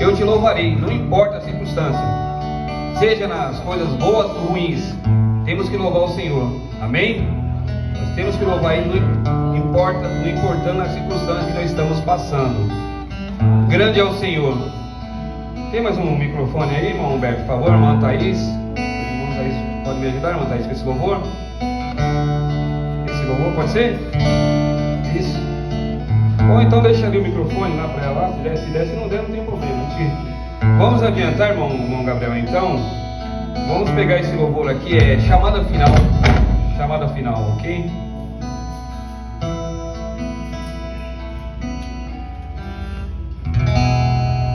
eu te louvarei, não importa a circunstância, seja nas coisas boas ou ruins, temos que louvar o Senhor, amém? Nós temos que louvar Ele, não importando a circunstância que nós estamos passando. Grande é o Senhor. Tem mais um microfone aí, irmão Humberto, por favor, irmã Thaís? Irmã Thaís, pode me ajudar, irmã Thaís, com esse louvor? Esse louvor pode ser? Isso. Ou então deixa ali o microfone lá para ela, se der, se não der, não tem problema. Vamos adiantar, irmão Gabriel, então. Vamos pegar esse louvor aqui, é chamada final. Chamada final, ok?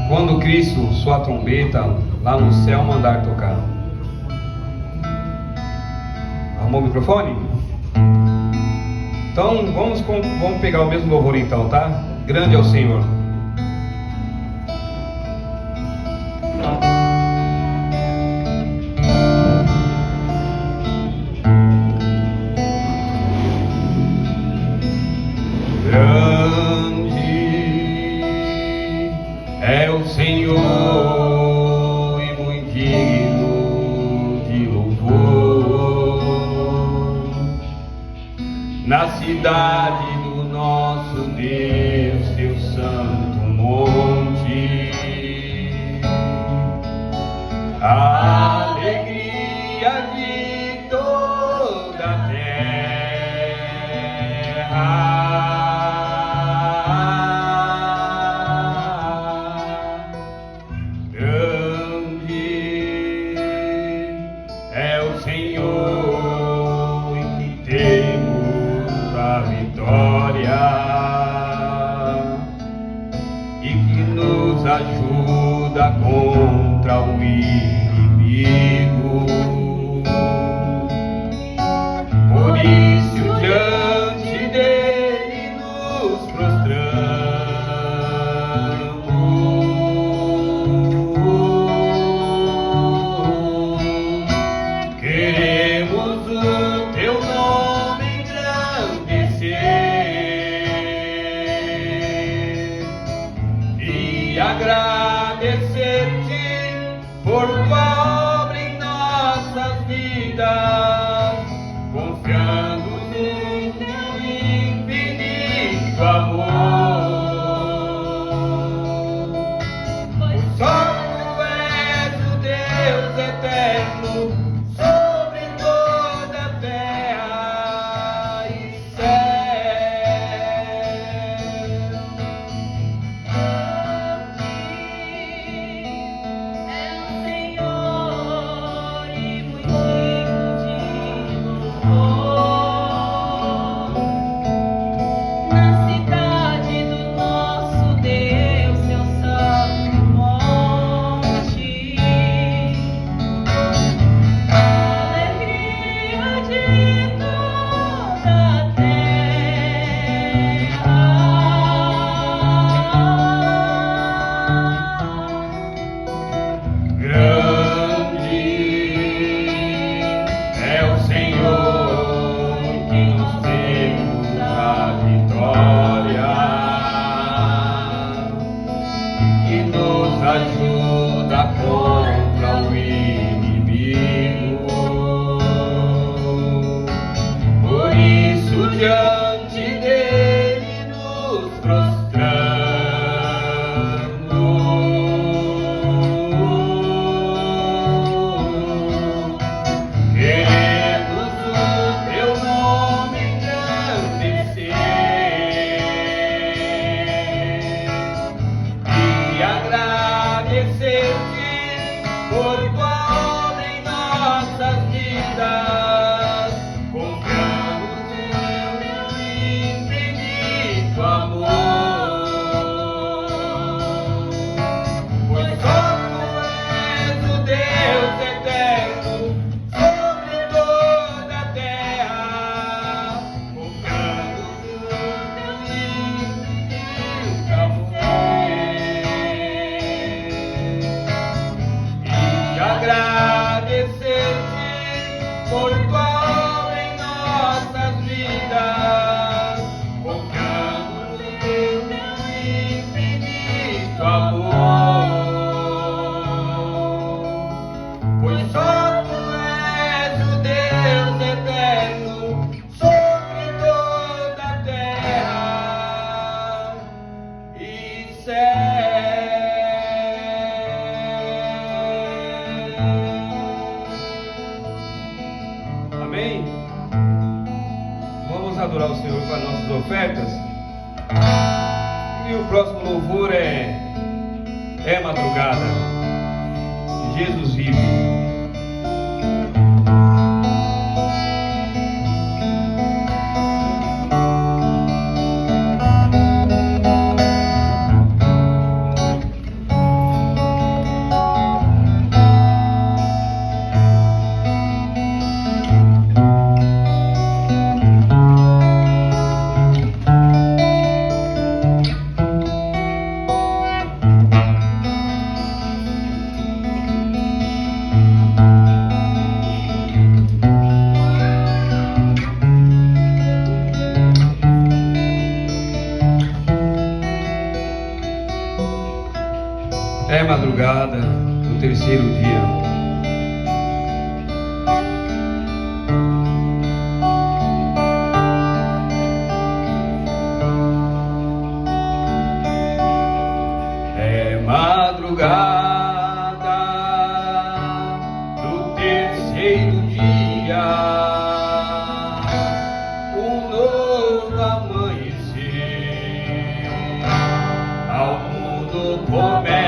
Quando Cristo, sua trombeta, lá no céu mandar tocar. Arrumou o microfone? Então, vamos pegar o mesmo louvor então, tá? Grande é o Senhor. Grande é o Senhor e muito digno de louvor. Na cidade do nosso Deus, teu santo monte, a alegria de toda a terra. Grande é o Senhor em que temos a vitória e que nos ajuda contra o inimigo. Por isso diante dele nos prostramos. Queremos o teu nome engrandecer e agradecer-te por tua obra em nossas vidas, confiando no teu infinito amor. Pois só tu és o Deus eterno sobre toda a terra e céu. Ajuda contra o inimigo. Por isso diante dele nos prostramos. Queremos o teu nome engrandecer e agradecer-te por tua obra em nossas vidas, confiamos no teu ofertas. E o próximo louvor é madrugada. Jesus vive. É madrugada do terceiro dia. É madrugada do terceiro dia. Um novo amanhecer. Ao mundo começa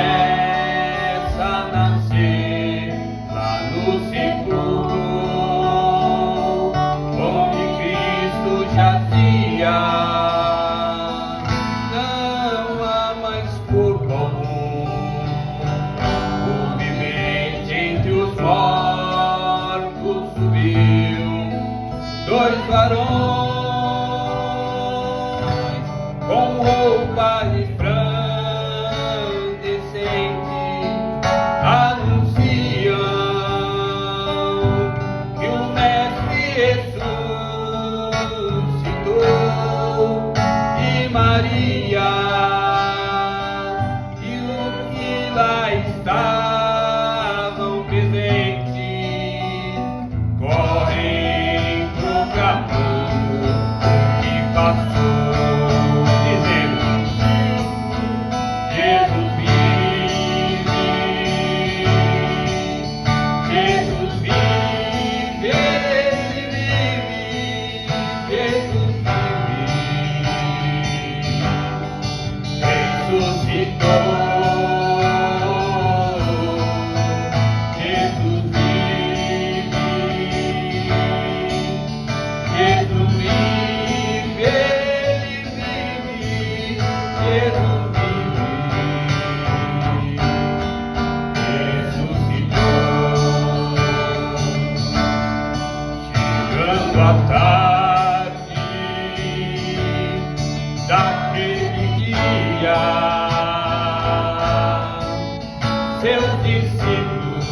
com roupa resplandecente anunciam que o Mestre ressuscitou, e Maria e os que lá estavam presentes correm proclamando o que passou. A tarde daquele dia, seus discípulos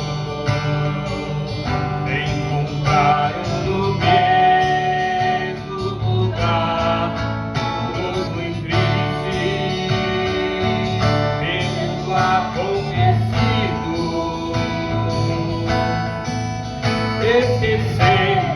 encontraram no mesmo lugar o rosto entriste, tendo acontecido. Esqueceram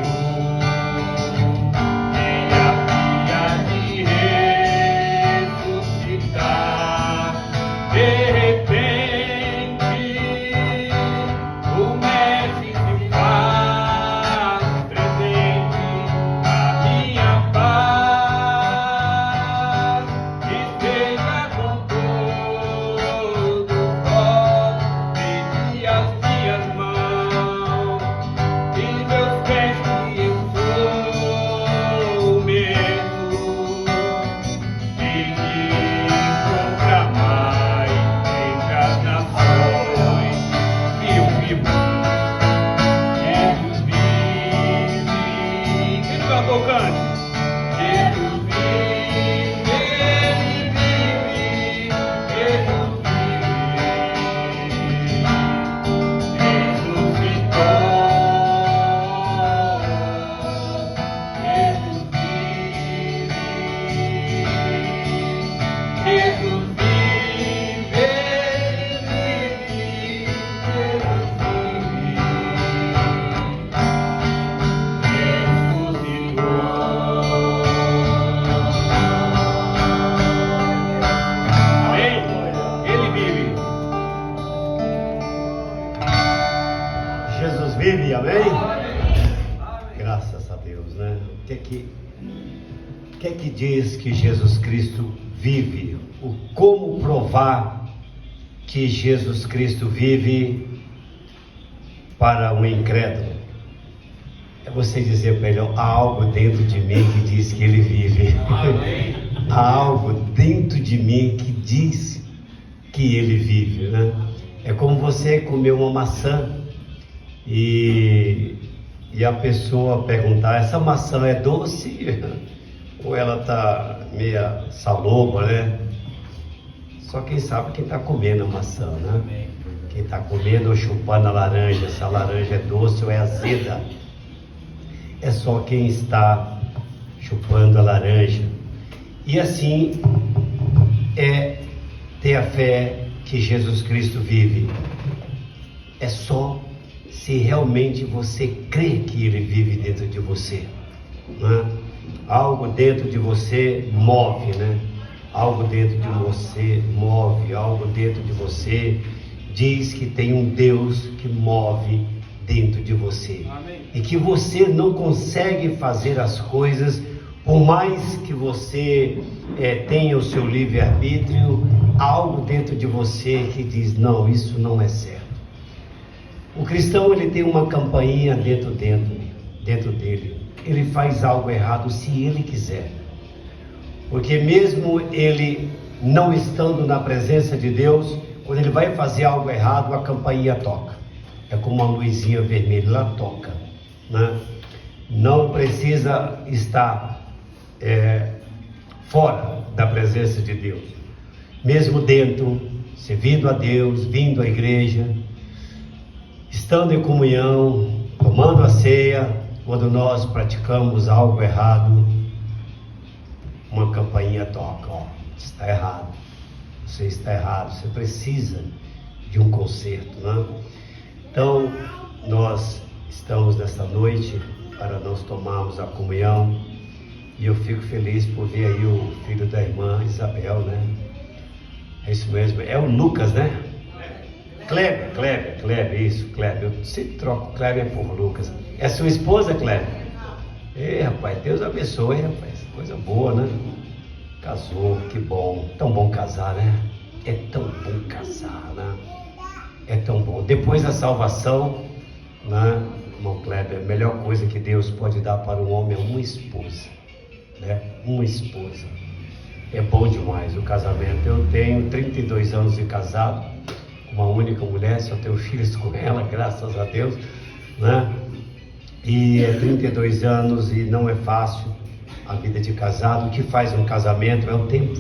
vive, amém? Graças a Deus, né? O que é que O que é que diz que Jesus Cristo vive? Como provar que Jesus Cristo vive para um incrédulo? É você dizer para ele: há algo dentro de mim que diz que ele vive. Há algo dentro de mim que diz que ele vive, né? É como você comer uma maçã e a pessoa perguntar: essa maçã é doce ou ela está meia saloba, né? Só quem sabe quem está comendo a maçã, né? Quem está comendo ou chupando a laranja, se a laranja é doce ou é azeda. É só quem está chupando a laranja. E assim é ter a fé que Jesus Cristo vive. É só se realmente você crê que Ele vive dentro de você, né? Algo dentro de você move, né? Algo dentro de você move, algo dentro de você diz que tem um Deus que move dentro de você. Amém. E que você não consegue fazer as coisas, por mais que você tenha o seu livre-arbítrio, algo dentro de você que diz: não, isso não é certo. O cristão, ele tem uma campainha dentro dele. Ele faz algo errado se ele quiser. Porque mesmo ele não estando na presença de Deus, quando ele vai fazer algo errado, a campainha toca. É como uma luzinha vermelha, ela toca, né? Não precisa estar fora da presença de Deus. Mesmo dentro, servindo a Deus, vindo à igreja, estando em comunhão, tomando a ceia, quando nós praticamos algo errado, uma campainha toca: ó, está errado, você está errado, você precisa de um conserto, né? Então, nós estamos nesta noite para nós tomarmos a comunhão, e eu fico feliz por ver aí o filho da irmã Isabel, né? É isso mesmo, é o Lucas, né? Kleber, isso, Kleber. Eu sempre troco Kleber por Lucas. É sua esposa, Kleber? Ei, rapaz, Deus abençoe, rapaz. Coisa boa, né? Casou, que bom. Tão bom casar, né? É tão bom casar, né? É tão bom. Depois da salvação, né, irmão Kleber, a melhor coisa que Deus pode dar para um homem é uma esposa, né? Uma esposa. É bom demais o casamento. Eu tenho 32 anos de casado, uma única mulher, só tenho filhos com ela, graças a Deus, né? E 32 anos e não é fácil a vida de casado. O que faz um casamento é o tempo.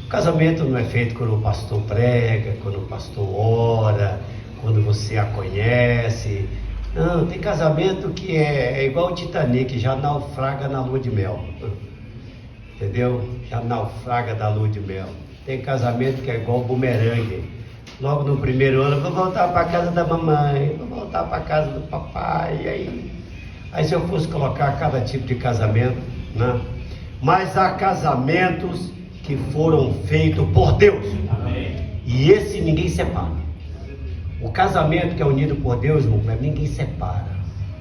O casamento não é feito quando o pastor prega, quando o pastor ora, quando você a conhece. Não, tem casamento que é igual o Titanic, já naufraga na lua de mel. Entendeu? Já naufraga da lua de mel. Tem casamento que é igual bumerangue. Logo no primeiro ano, vou voltar para a casa da mamãe, vou voltar para a casa do papai. Aí se eu fosse colocar cada tipo de casamento, né? Mas há casamentos que foram feitos por Deus. Amém. E esse ninguém separa. O casamento que é unido por Deus, irmão, ninguém separa.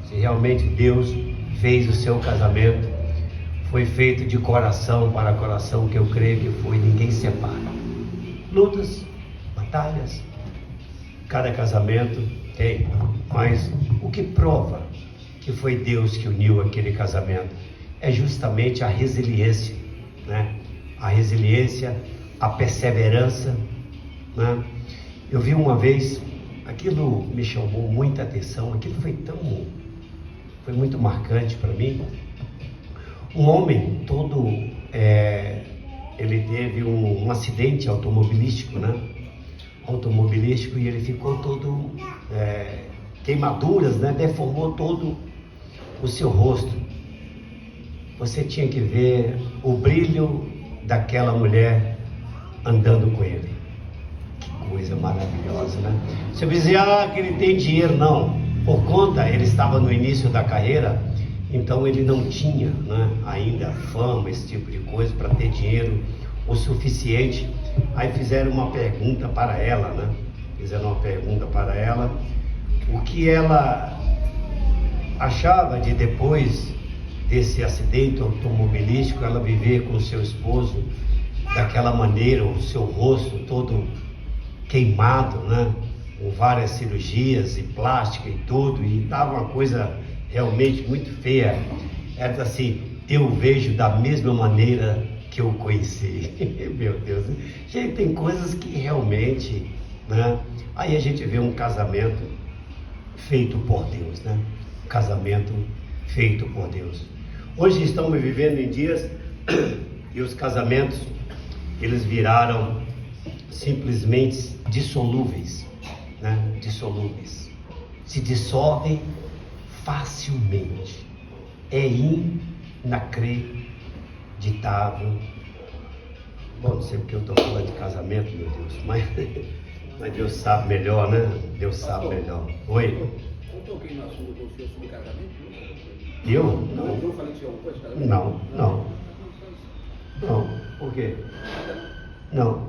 Se realmente Deus fez o seu casamento, foi feito de coração para coração, que eu creio que foi, ninguém separa. Lutas, batalhas, cada casamento tem, mas o que prova que foi Deus que uniu aquele casamento é justamente a resiliência, né? A resiliência, a perseverança, né? Eu vi uma vez, aquilo me chamou muita atenção, aquilo foi muito marcante para mim. Um homem todo, ele teve um acidente automobilístico, né? E ele ficou todo queimaduras, né? Deformou todo o seu rosto. Você tinha que ver o brilho daquela mulher andando com ele. Que coisa maravilhosa, né? Você vai dizer: que ele tem dinheiro. Não, por conta, ele estava no início da carreira, então ele não tinha, né, ainda fama, esse tipo de coisa, para ter dinheiro o suficiente. Aí fizeram uma pergunta para ela, né? O que ela achava de depois desse acidente automobilístico, ela viver com o seu esposo daquela maneira, o seu rosto todo queimado, né? Com várias cirurgias e plástica e tudo, e estava uma coisa realmente muito feia. Ela disse assim: eu vejo da mesma maneira que eu conheci. Meu Deus, gente, tem coisas que realmente, né? Aí a gente vê um casamento feito por Deus, né? Um casamento feito por Deus. Hoje estamos vivendo em dias e os casamentos, eles viraram simplesmente dissolúveis, né? Dissolúveis, se dissolvem facilmente. É inacreditável. Bom, não sei porque eu estou falando de casamento, meu Deus, mas Deus sabe melhor, né? Deus sabe melhor. Oi? Contou quem no assunto com o senhor sobre casamento? Eu? Não. Eu falei que o senhor alguma coisa de casamento? Não. Por quê? Não.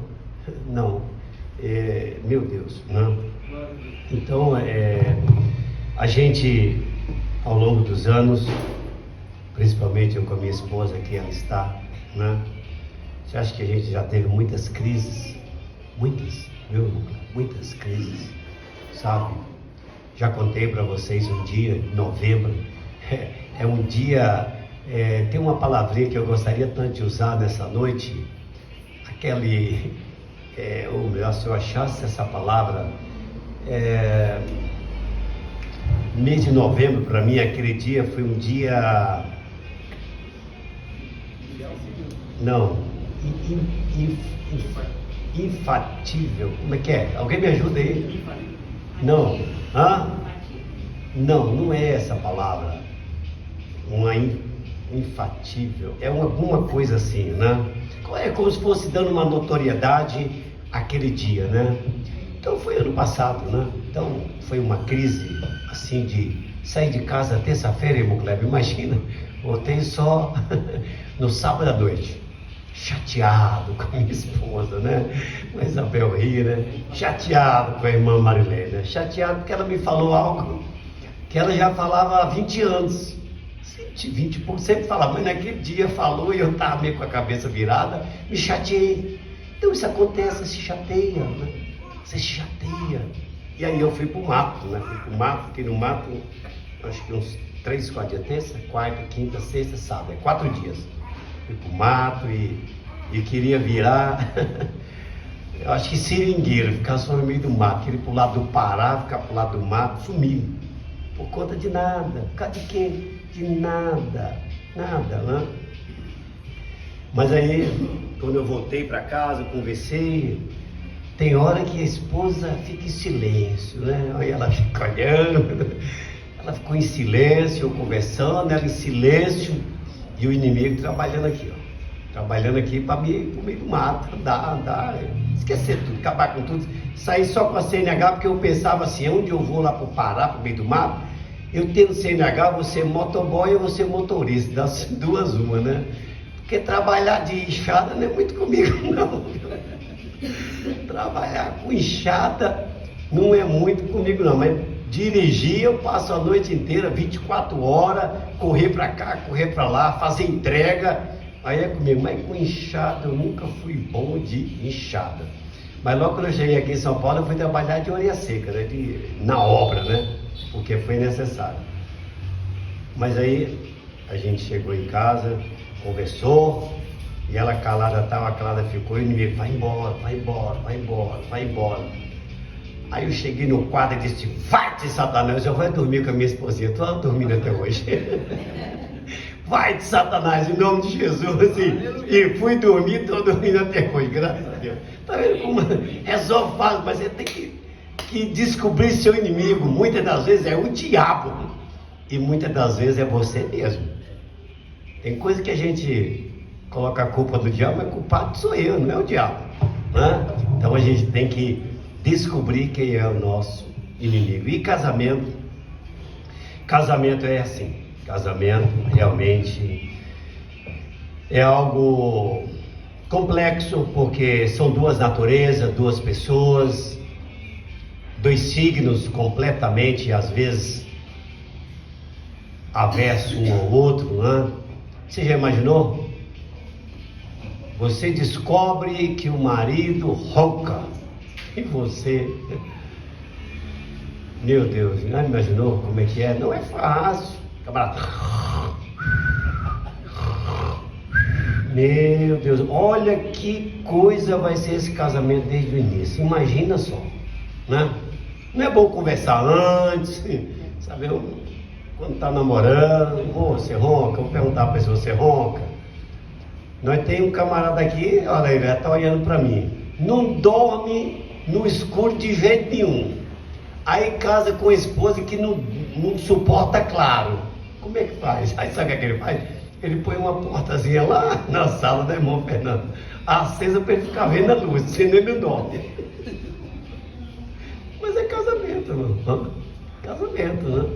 Meu Deus, não. Então, a gente, ao longo dos anos, principalmente eu com a minha esposa, que ela está, né? Você acha que a gente já teve muitas crises? Muitas, viu? Muitas crises, sabe? Já contei para vocês um dia, em novembro, é um dia, tem uma palavrinha que eu gostaria tanto de usar nessa noite, ou melhor, se eu achasse essa palavra, mês de novembro, para mim, aquele dia foi um dia, não, infatível, como é que é? Alguém me ajuda aí? Não, não é essa palavra, infatível, é alguma coisa assim, né? É como se fosse dando uma notoriedade àquele dia, né? Então foi ano passado, né? Então foi uma crise assim de sair de casa terça-feira, irmão Kleber, imagina, voltei só no sábado à noite, chateado com a minha esposa, né? Com a Isabel ri, né? Chateado com a irmã Marilene, né? Chateado porque ela me falou algo que ela já falava há 20 anos. 20 e pouco, sempre falava, mas naquele dia falou e eu estava meio com a cabeça virada, me chateei. Então isso acontece, se chateia, né? Você se chateia. E aí eu fui pro mato, né? Fiquei no mato, acho que uns 3, 4 dias, terça, quarta, quinta, sexta, sábado, 4 dias. Fui pro mato e queria virar, eu acho que seringueiro, ficar só no meio do mato, queria ir pro lado do Pará, ficar pro lado do mato, sumir. Por conta de nada. Por causa de quê? De nada, né? Mas aí, quando eu voltei para casa, conversei, tem hora que a esposa fica em silêncio, né? Aí ela fica olhando, ela ficou em silêncio, eu conversando, ela em silêncio, e o inimigo trabalhando aqui, ó. Trabalhando aqui para mim, pro meio do mato, andar, esquecer tudo, acabar com tudo, sair só com a CNH, porque eu pensava assim, onde eu vou lá pro Pará, pro meio do mato, eu tendo CNH, você motoboy ou você motorista, das duas uma, né? Porque trabalhar de enxada não é muito comigo, não. Trabalhar com enxada não é muito comigo, não. Mas dirigir, eu passo a noite inteira, 24 horas, correr para cá, correr para lá, fazer entrega, aí é comigo. Mas com enxada, eu nunca fui bom de enxada. Mas logo quando eu cheguei aqui em São Paulo, eu fui trabalhar de orelha seca, né? Na obra, né? Porque foi necessário. Mas aí a gente chegou em casa, conversou, e ela calada estava, calada ficou, e o inimigo, vai embora. Aí eu cheguei no quadro e disse, vai-te Satanás, eu vou dormir com a minha esposinha, estou dormindo até hoje. Vai-te Satanás, em nome de Jesus, e fui dormir, estou dormindo até hoje, graças a Deus. Tá vendo como resolve fácil, mas você tem que descobrir seu inimigo. Muitas das vezes é o diabo e muitas das vezes é você mesmo. Tem coisa que a gente coloca a culpa do diabo, mas culpado sou eu, não é o diabo, né? Então a gente tem que descobrir quem é o nosso inimigo. E casamento é assim, casamento realmente é algo complexo, porque são duas naturezas, duas pessoas, dois signos completamente, às vezes avesso um ao outro, né? Você já imaginou? Você descobre que o marido ronca e você, meu Deus, não imaginou como é que é? Não é fácil. Camarada. Meu Deus, olha que coisa vai ser esse casamento desde o início. Imagina só, né? Não é bom conversar antes, sabe? Quando está namorando, você ronca, vou perguntar para pessoa, você ronca? Nós temos um camarada aqui, olha ele está olhando para mim, não dorme no escuro de jeito nenhum. Aí casa com a esposa que não suporta claro. Como é que faz? Aí sabe o que ele faz? Ele põe uma portazinha lá na sala do irmão Fernando, acesa para ele ficar vendo a luz, senão ele não dorme. Mas é casamento, não? Casamento, né?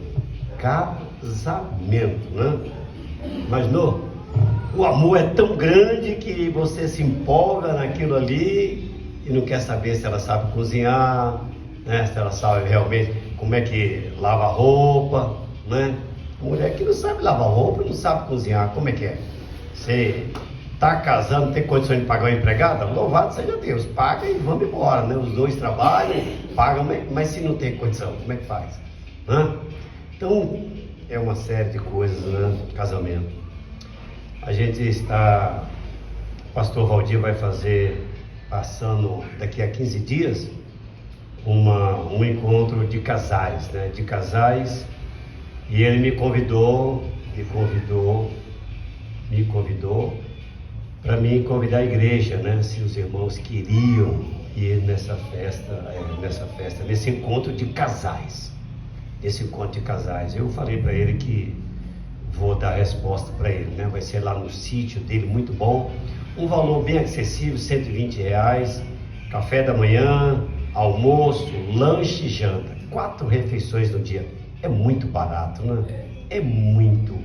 Casamento, né? Imaginou? O amor é tão grande que você se empolga naquilo ali e não quer saber se ela sabe cozinhar, né? Se ela sabe realmente como é que lava a roupa, né? Mulher que não sabe lavar roupa, não sabe cozinhar, como é que é? Você está casando, tem condição de pagar uma empregada? Louvado seja Deus, paga e vamos embora, né? Os dois trabalham, pagam, mas se não tem condição, como é que faz? Né? Então, é uma série de coisas, né? Casamento. A gente está, o pastor Valdir vai fazer, passando daqui a 15 dias, um encontro de casais, né? De casais, e ele me convidou para mim convidar a igreja, né? Se os irmãos queriam ir nesse encontro de casais. Eu falei para ele que vou dar resposta para ele, né? Vai ser lá no sítio dele, muito bom, um valor bem acessível, R$120, café da manhã, almoço, lanche e janta, 4 refeições no dia. É muito barato, né? É muito.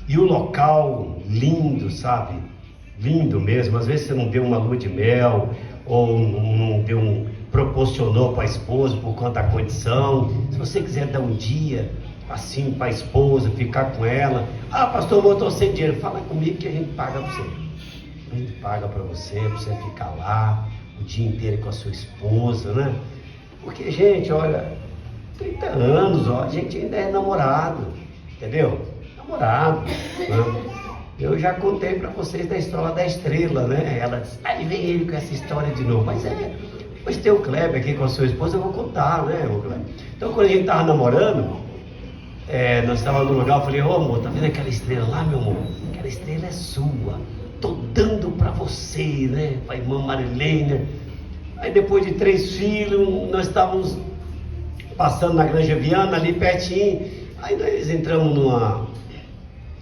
E o local lindo, sabe? Lindo mesmo. Às vezes você não deu uma lua de mel, ou não proporcionou para a esposa por conta da condição. Se você quiser dar um dia assim para a esposa, ficar com ela. Ah, pastor, eu estou sem dinheiro. Fala comigo que a gente paga para você. A gente paga para você ficar lá o dia inteiro com a sua esposa, né? Porque, gente, olha, 30 anos, ó, a gente ainda é namorado, entendeu? Namorado, né? Eu já contei para vocês da história da Estrela, né? Ela disse, aí vem ele com essa história de novo. Mas depois tem o Kleber aqui com a sua esposa, eu vou contar, né, o Kleber? Então, quando a gente estava namorando, nós estávamos no lugar, eu falei, ô amor, tá vendo aquela estrela lá, meu amor? Aquela estrela é sua, tô dando para você, né? Para a irmã Marilene. Aí depois de 3 filhos, nós estávamos passando na Granja Viana, ali pertinho. Aí nós entramos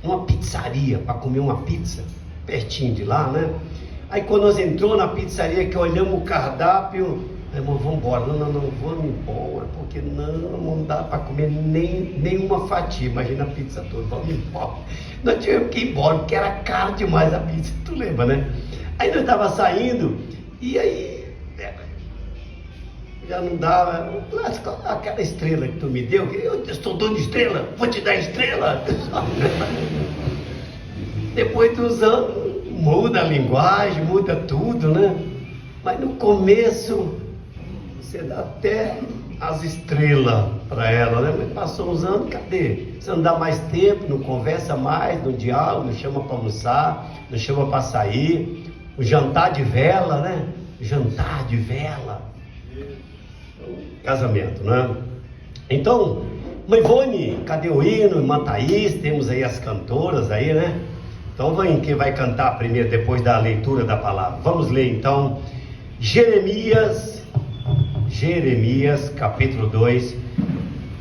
numa pizzaria para comer uma pizza, pertinho de lá, né? Aí quando nós entramos na pizzaria, que olhamos o cardápio, irmão, vamos embora. Não, vamos embora, porque não dá para comer nenhuma fatia, imagina a pizza toda, vamos embora. Nós tivemos que ir embora, porque era caro demais a pizza, tu lembra, né? Aí nós estávamos saindo, e aí já não dava, aquela estrela que tu me deu, eu estou dono de estrela, vou te dar estrela. Depois dos anos, muda a linguagem, muda tudo, né? Mas no começo, você dá até as estrelas para ela, né? Mas passou uns anos, cadê? Você não dá mais tempo, não conversa mais, não diálogo, não chama para almoçar, não chama para sair. O jantar de vela, né? Jantar de vela. Casamento, né? Então, mãe Ivone, cadê o hino? Irmã Thaís, temos aí as cantoras aí, né? Então, quem vai cantar primeiro, depois da leitura da palavra? Vamos ler então, Jeremias, capítulo 2.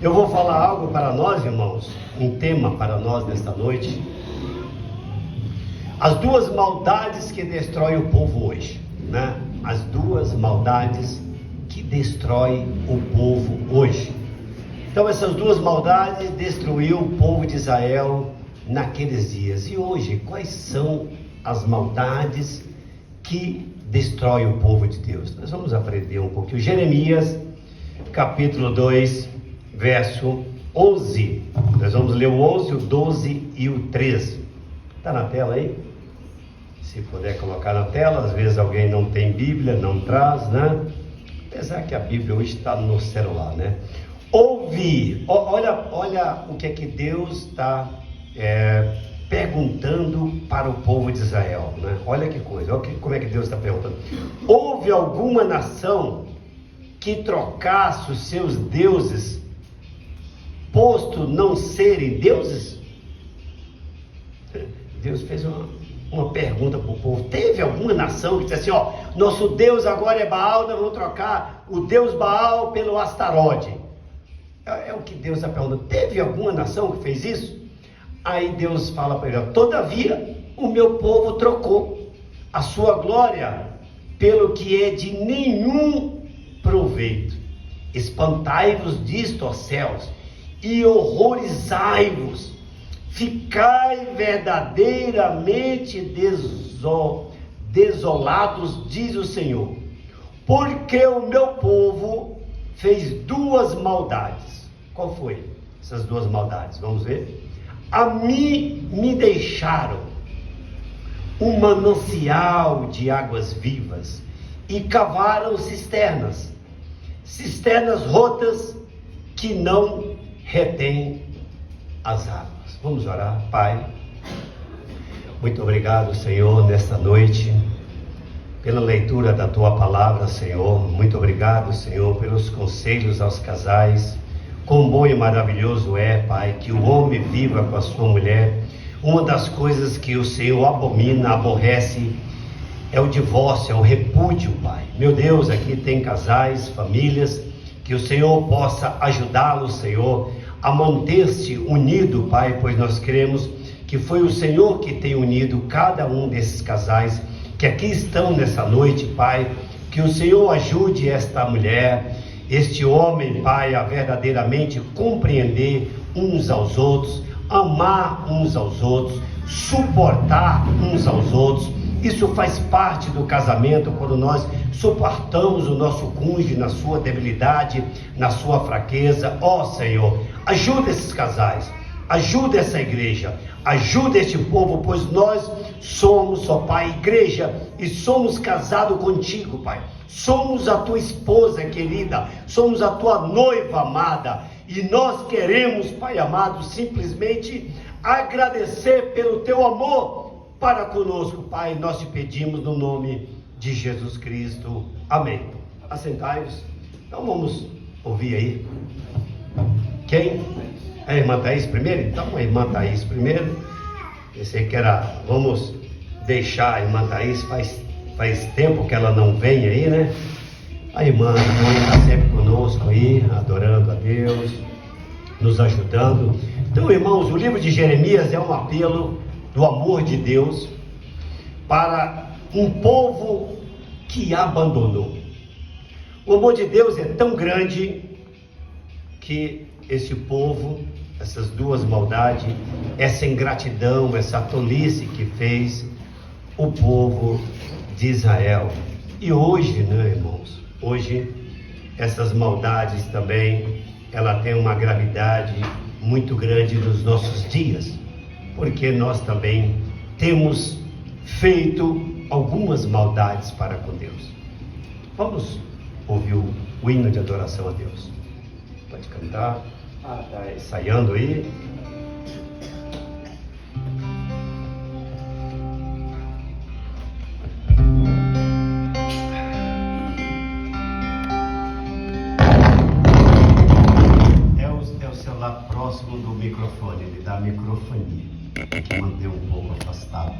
Eu vou falar algo para nós, irmãos, um tema para nós nesta noite. As 2 maldades que destroem o povo hoje, né? As 2 maldades que destrói o povo hoje. Então essas 2 maldades destruiu o povo de Israel naqueles dias. E hoje, quais são as maldades que destroem o povo de Deus? Nós vamos aprender um pouquinho. Jeremias, capítulo 2, verso 11. Nós vamos ler o 11, o 12 e o 13. Está na tela aí? Se puder colocar na tela. Às vezes alguém não tem Bíblia, não traz, né? Apesar que a Bíblia hoje está no celular, né? Ouve, olha o que é que Deus está perguntando para o povo de Israel, né? Olha que coisa, como é que Deus está perguntando. Houve alguma nação que trocasse os seus deuses, posto não serem deuses? Deus fez uma pergunta para o povo. Teve alguma nação que disse assim, nosso Deus agora é Baal, nós vamos trocar o Deus Baal pelo Astarote? É o que Deus está perguntando. Teve alguma nação que fez isso? Aí Deus fala para ele, todavia o meu povo trocou a sua glória pelo que é de nenhum proveito. Espantai-vos disto, ó céus, e horrorizai-vos. Ficai verdadeiramente desolados, diz o Senhor, porque o meu povo fez duas maldades. Qual foi essas duas maldades? Vamos ver. A mim me deixaram um manancial de águas vivas e cavaram cisternas rotas que não retêm as águas. Vamos orar. Pai, muito obrigado, Senhor, nesta noite, pela leitura da Tua palavra, Senhor. Muito obrigado, Senhor, pelos conselhos aos casais. Quão bom e maravilhoso é, Pai, que o homem viva com a sua mulher. Uma das coisas que o Senhor abomina, aborrece, é o divórcio, é o repúdio, Pai. Meu Deus, aqui tem casais, famílias, que o Senhor possa ajudá-los, Senhor, a manter-se unido, Pai, pois nós cremos que foi o Senhor que tem unido cada um desses casais que aqui estão nessa noite, Pai. Que o Senhor ajude esta mulher, este homem, Pai, a verdadeiramente compreender uns aos outros, amar uns aos outros, suportar uns aos outros. Isso faz parte do casamento, quando nós suportamos o nosso cônjuge na sua debilidade, na sua fraqueza. Ó Senhor, ajuda esses casais, ajuda essa igreja, ajuda este povo, pois nós somos, ó Pai, igreja, e somos casados contigo, Pai. Somos a tua esposa querida, somos a tua noiva amada, e nós queremos, Pai amado, simplesmente agradecer pelo teu amor para conosco, Pai. Nós te pedimos no nome de Jesus Cristo. Amém. Assentai-vos. Então vamos ouvir aí. Quem? A irmã Thaís primeiro? Então a irmã Thaís primeiro. Pensei que era, vamos deixar a irmã Thaís, faz tempo que ela não vem aí, né? A irmã está sempre conosco aí, adorando a Deus, nos ajudando. Então, irmãos, o livro de Jeremias é um apelo do amor de Deus para um povo que abandonou. O amor de Deus é tão grande que esse povo, essas duas maldades, essa ingratidão, essa tolice que fez o povo de Israel. E hoje, né, irmãos, hoje essas maldades também, ela tem uma gravidade muito grande nos nossos dias, porque nós também temos feito algumas maldades para com Deus. Vamos ouvir o hino de adoração a Deus. Pode cantar. Está ensaiando aí. É o celular próximo do microfone, ele dá microfonia. Tem que manter um pouco afastado.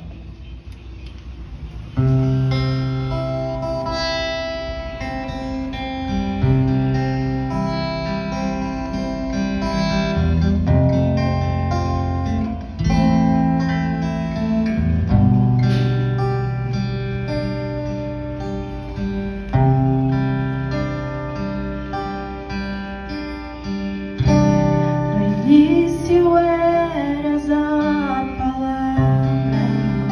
No início eras a palavra,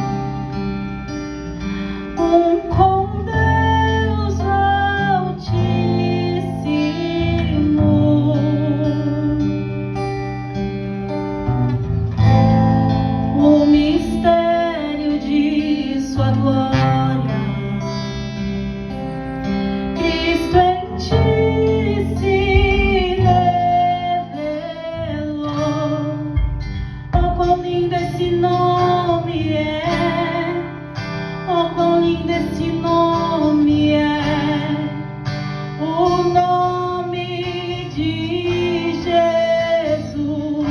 de Jesus,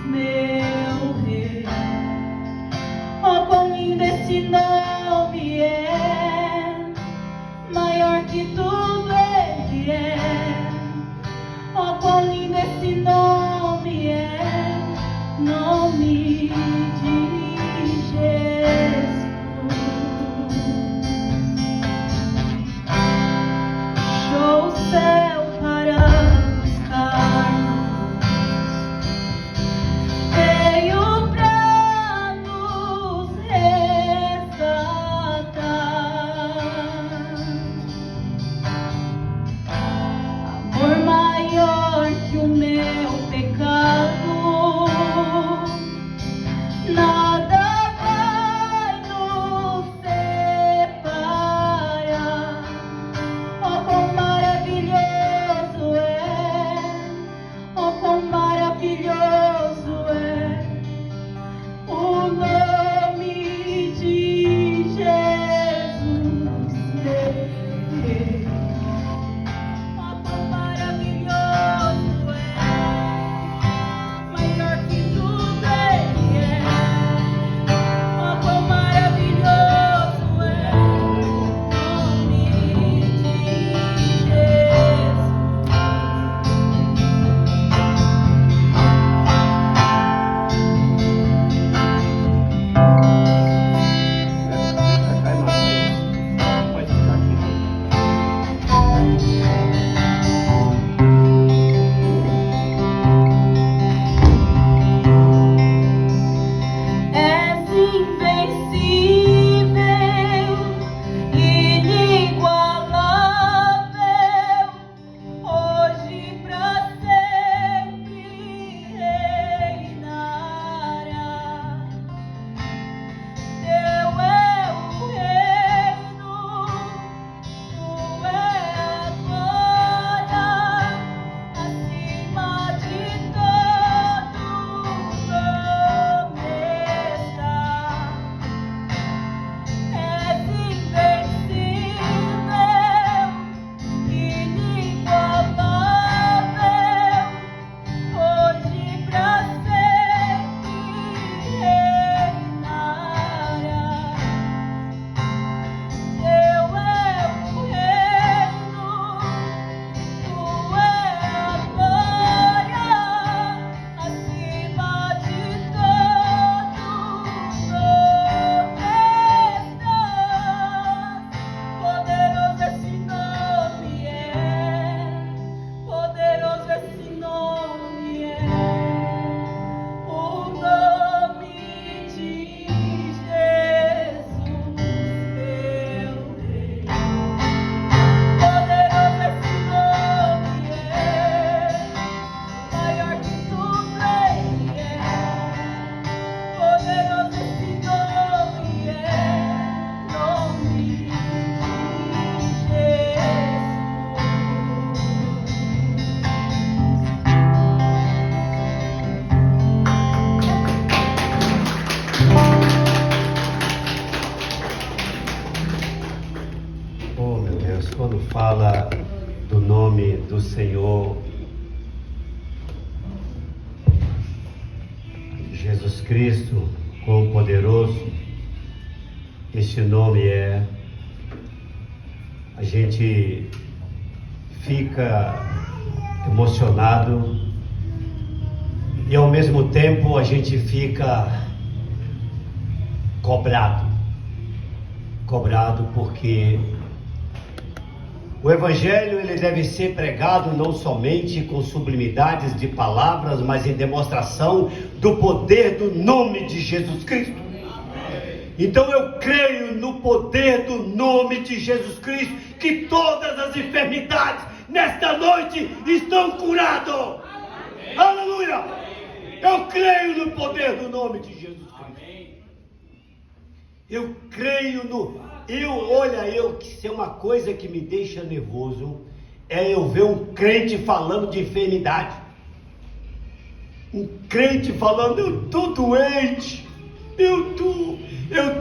meu Rei. Oh, quão lindo esse nome é, maior que tudo ele é. Oh, quão lindo esse nome é, nome de Jesus. Deixou o céu para buscar, veio pra nos resgatar. Amor maior que o meu pecado, nada vai nos separar. Oh, quão maravilhoso é, oh, quão maravilhoso é o nome de Jesus, meu Rei. Oh, quão maravilhoso é, maior que tudo ele é. Oh, quão maravilhoso é o nome de Jesus. Pode ficar aqui. És invencível, inigualável, hoje pra sempre reinará. Teu é o reino, tu é a glória, acima de todo nome está. És invencível, inigualável, hoje pra sempre reinará. Teu é o reino, tu é a glória, acima de todo nome está. Poderoso esse nome é, poderoso esse nome é, o nome de Jesus, meu Rei. Poderoso esse nome é, maior que tudo ele é. Poderoso esse nome é, nome de Jesus. Oh, meu Deus, quando fala do nome do Senhor Jesus Cristo, quão poderoso esse nome é, a gente fica emocionado e ao mesmo tempo a gente fica cobrado porque o Evangelho ele deve ser pregado não somente com sublimidades de palavras, mas em demonstração do poder do nome de Jesus Cristo. Então eu creio no poder do nome de Jesus Cristo, que todas as enfermidades nesta noite estão curadas. Aleluia! Eu creio no poder do nome de Jesus Cristo. Eu creio no... se é uma coisa que me deixa nervoso, é eu ver um crente falando de enfermidade. Um crente falando, eu estou doente, eu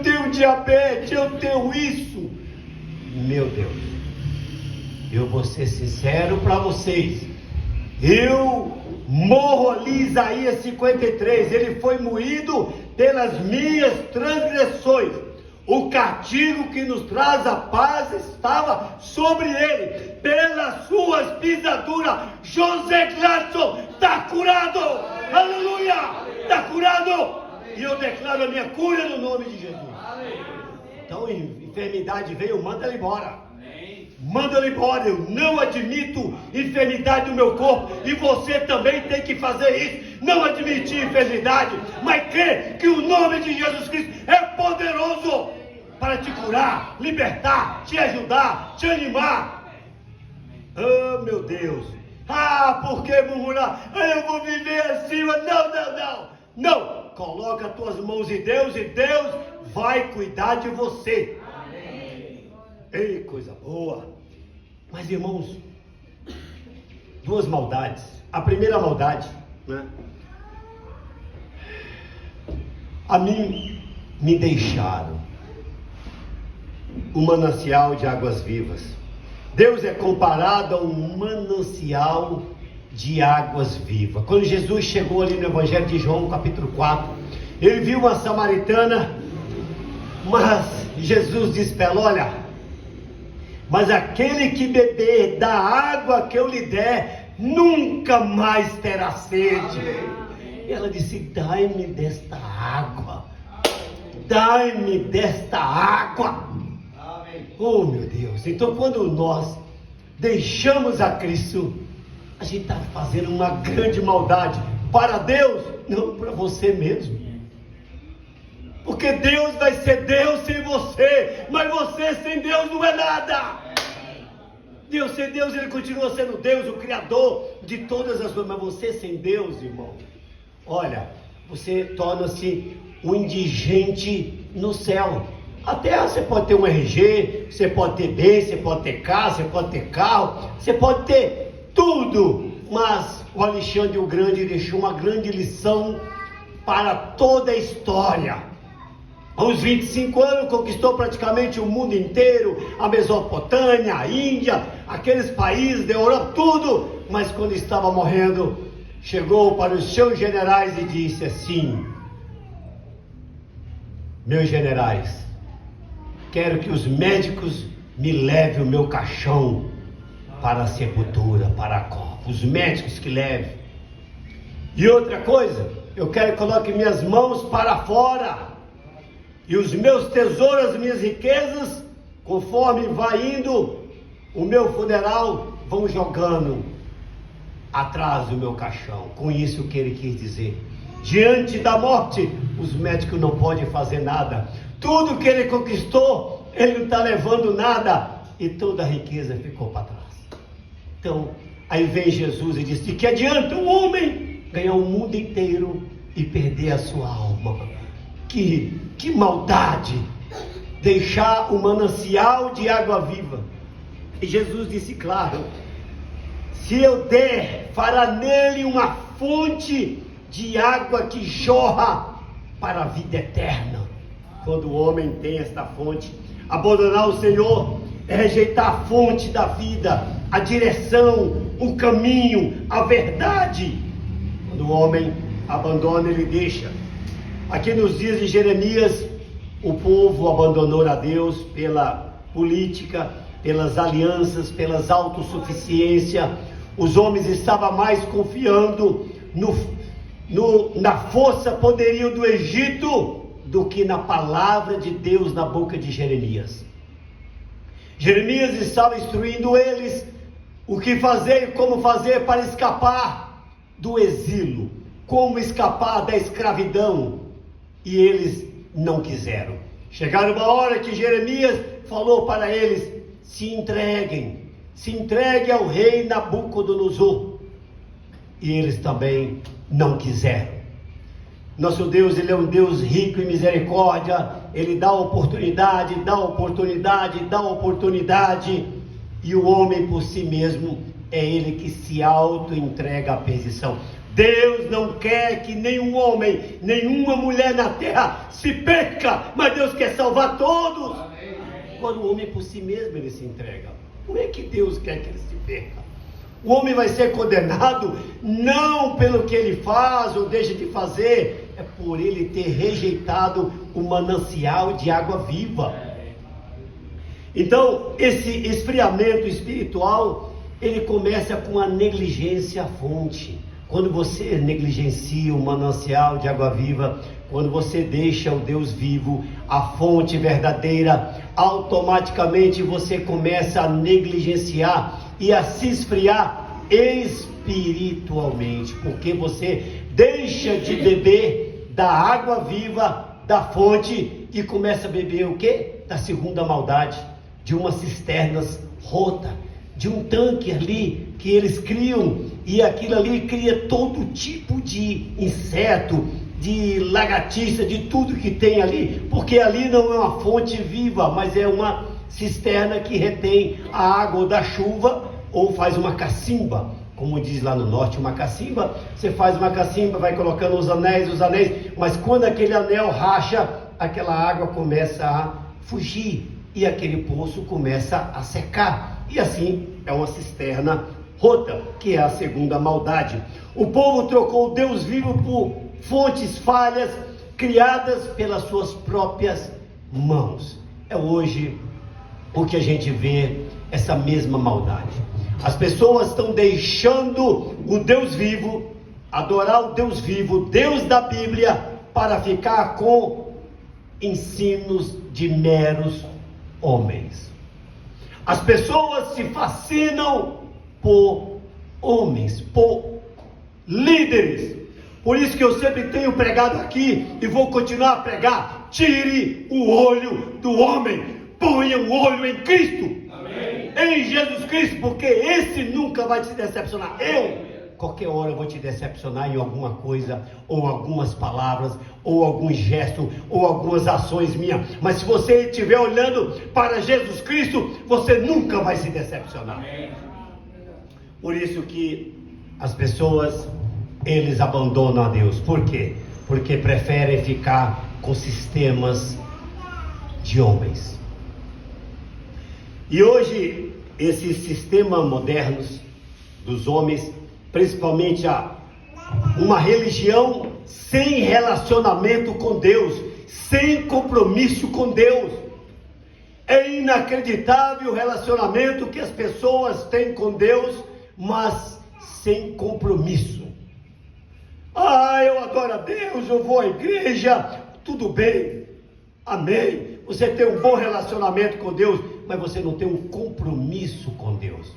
tenho diabetes, eu tenho isso. Meu Deus, eu vou ser sincero para vocês. Eu morro ali, Isaías 53, ele foi moído pelas minhas transgressões, o castigo que nos traz a paz estava sobre ele, pelas suas pisaduras, José Gladson está curado, aleluia, está curado, e eu declaro a minha cura no nome de Jesus. Então, enfermidade veio, manda ela embora. Manda ele embora. Eu não admito enfermidade no meu corpo, e você também tem que fazer isso. Não admitir enfermidade, mas crer que o nome de Jesus Cristo é poderoso para te curar, libertar, te ajudar, te animar. Oh, meu Deus. Por que murmurar? Eu vou viver acima. Não. Coloca as tuas mãos em Deus, e Deus vai cuidar de você. Ei, coisa boa. Mas, irmãos, duas maldades. A primeira maldade, né? A mim me deixaram o manancial de águas vivas. Deus é comparado a um manancial de águas vivas. Quando Jesus chegou ali no Evangelho de João, capítulo 4, ele viu uma samaritana, mas Jesus disse para ela: olha, mas aquele que beber da água que eu lhe der, nunca mais terá sede. E ela disse: dai-me desta água, dai-me desta água. Oh, meu Deus. Então, quando nós deixamos a Cristo, a gente está fazendo uma grande maldade para Deus, não para você mesmo. Porque Deus vai ser Deus sem você, mas você sem Deus não é nada. Deus sem Deus, Ele continua sendo Deus, o Criador de todas as coisas, mas você sem Deus, irmão, olha, você torna-se um indigente no céu. Até você pode ter um RG, você pode ter bem, você pode ter casa, você pode ter carro, você pode ter tudo, mas o Alexandre o Grande deixou uma grande lição para toda a história. Aos 25 anos conquistou praticamente o mundo inteiro, a Mesopotâmia, a Índia, aqueles países da Europa, tudo. Mas quando estava morrendo, chegou para os seus generais e disse assim: meus generais, quero que os médicos me levem o meu caixão para a sepultura, para a cova. Os médicos que levem. E outra coisa, eu quero que coloque minhas mãos para fora, e os meus tesouros, as minhas riquezas, conforme vai indo o meu funeral, vão jogando atrás do meu caixão. Com isso, o que ele quis dizer: diante da morte, os médicos não podem fazer nada. Tudo que ele conquistou, ele não está levando nada, e toda a riqueza ficou para trás. Então, aí vem Jesus e diz: de que adianta um homem ganhar o mundo inteiro e perder a sua alma? Que maldade! Deixar o manancial de água viva. E Jesus disse claro: se eu der, fará nele uma fonte de água que jorra para a vida eterna. Quando o homem tem esta fonte, abandonar o Senhor é rejeitar a fonte da vida, a direção, o caminho, a verdade. Quando o homem abandona, ele deixa. Aqui nos dias de Jeremias, o povo abandonou a Deus pela política, pelas alianças, pelas autossuficiência. Os homens estavam mais confiando na força poderio do Egito do que na palavra de Deus na boca de Jeremias. Jeremias estava instruindo eles o que fazer e como fazer para escapar do exílio, como escapar da escravidão. E eles não quiseram. Chegaram uma hora que Jeremias falou para eles: se entreguem ao rei Nabucodonosor. E eles também não quiseram. Nosso Deus, Ele é um Deus rico em misericórdia. Ele dá oportunidade, e o homem por si mesmo é ele que se auto-entrega à perdição. Deus não quer que nenhum homem, nenhuma mulher na terra se perca, mas Deus quer salvar todos. Quando o homem por si mesmo ele se entrega, não é que Deus quer que ele se perca. O homem vai ser condenado não pelo que ele faz ou deixa de fazer, é por ele ter rejeitado o manancial de água viva. Então, esse esfriamento espiritual, ele começa com a negligência à fonte. Quando você negligencia o manancial de água viva, quando você deixa o Deus vivo, a fonte verdadeira, automaticamente você começa a negligenciar e a se esfriar espiritualmente, porque você deixa de beber da água viva, da fonte, e começa a beber o quê? Da segunda maldade, de umas cisternas rotas, de um tanque ali que eles criam, e aquilo ali cria todo tipo de inseto, de lagartixa, de tudo que tem ali, porque ali não é uma fonte viva, mas é uma cisterna que retém a água da chuva, ou faz uma cacimba, como diz lá no norte, uma cacimba. Você faz uma cacimba, vai colocando os anéis, mas quando aquele anel racha, aquela água começa a fugir, e aquele poço começa a secar, e assim é uma cisterna rota, que é a segunda maldade. O povo trocou o Deus vivo por fontes falhas, criadas pelas suas próprias mãos. É hoje o que a gente vê, essa mesma maldade. As pessoas estão deixando o Deus vivo, adorar o Deus vivo, Deus da Bíblia, para ficar com ensinos de meros homens. As pessoas se fascinam por homens, por líderes. Por isso que eu sempre tenho pregado aqui e vou continuar a pregar: tire o olho do homem, ponha o olho em Cristo. Amém. Em Jesus Cristo, porque esse nunca vai te decepcionar. Qualquer hora eu vou te decepcionar em alguma coisa, ou algumas palavras, ou algum gesto, ou algumas ações minhas. Mas se você estiver olhando para Jesus Cristo, você nunca vai se decepcionar. Amém. Por isso que as pessoas, eles abandonam a Deus. Por quê? Porque preferem ficar com sistemas de homens. E hoje, esses sistemas modernos dos homens, principalmente uma religião sem relacionamento com Deus, sem compromisso com Deus. É inacreditável o relacionamento que as pessoas têm com Deus, mas sem compromisso. Eu adoro a Deus, eu vou à igreja, tudo bem, amém. Você tem um bom relacionamento com Deus, mas você não tem um compromisso com Deus.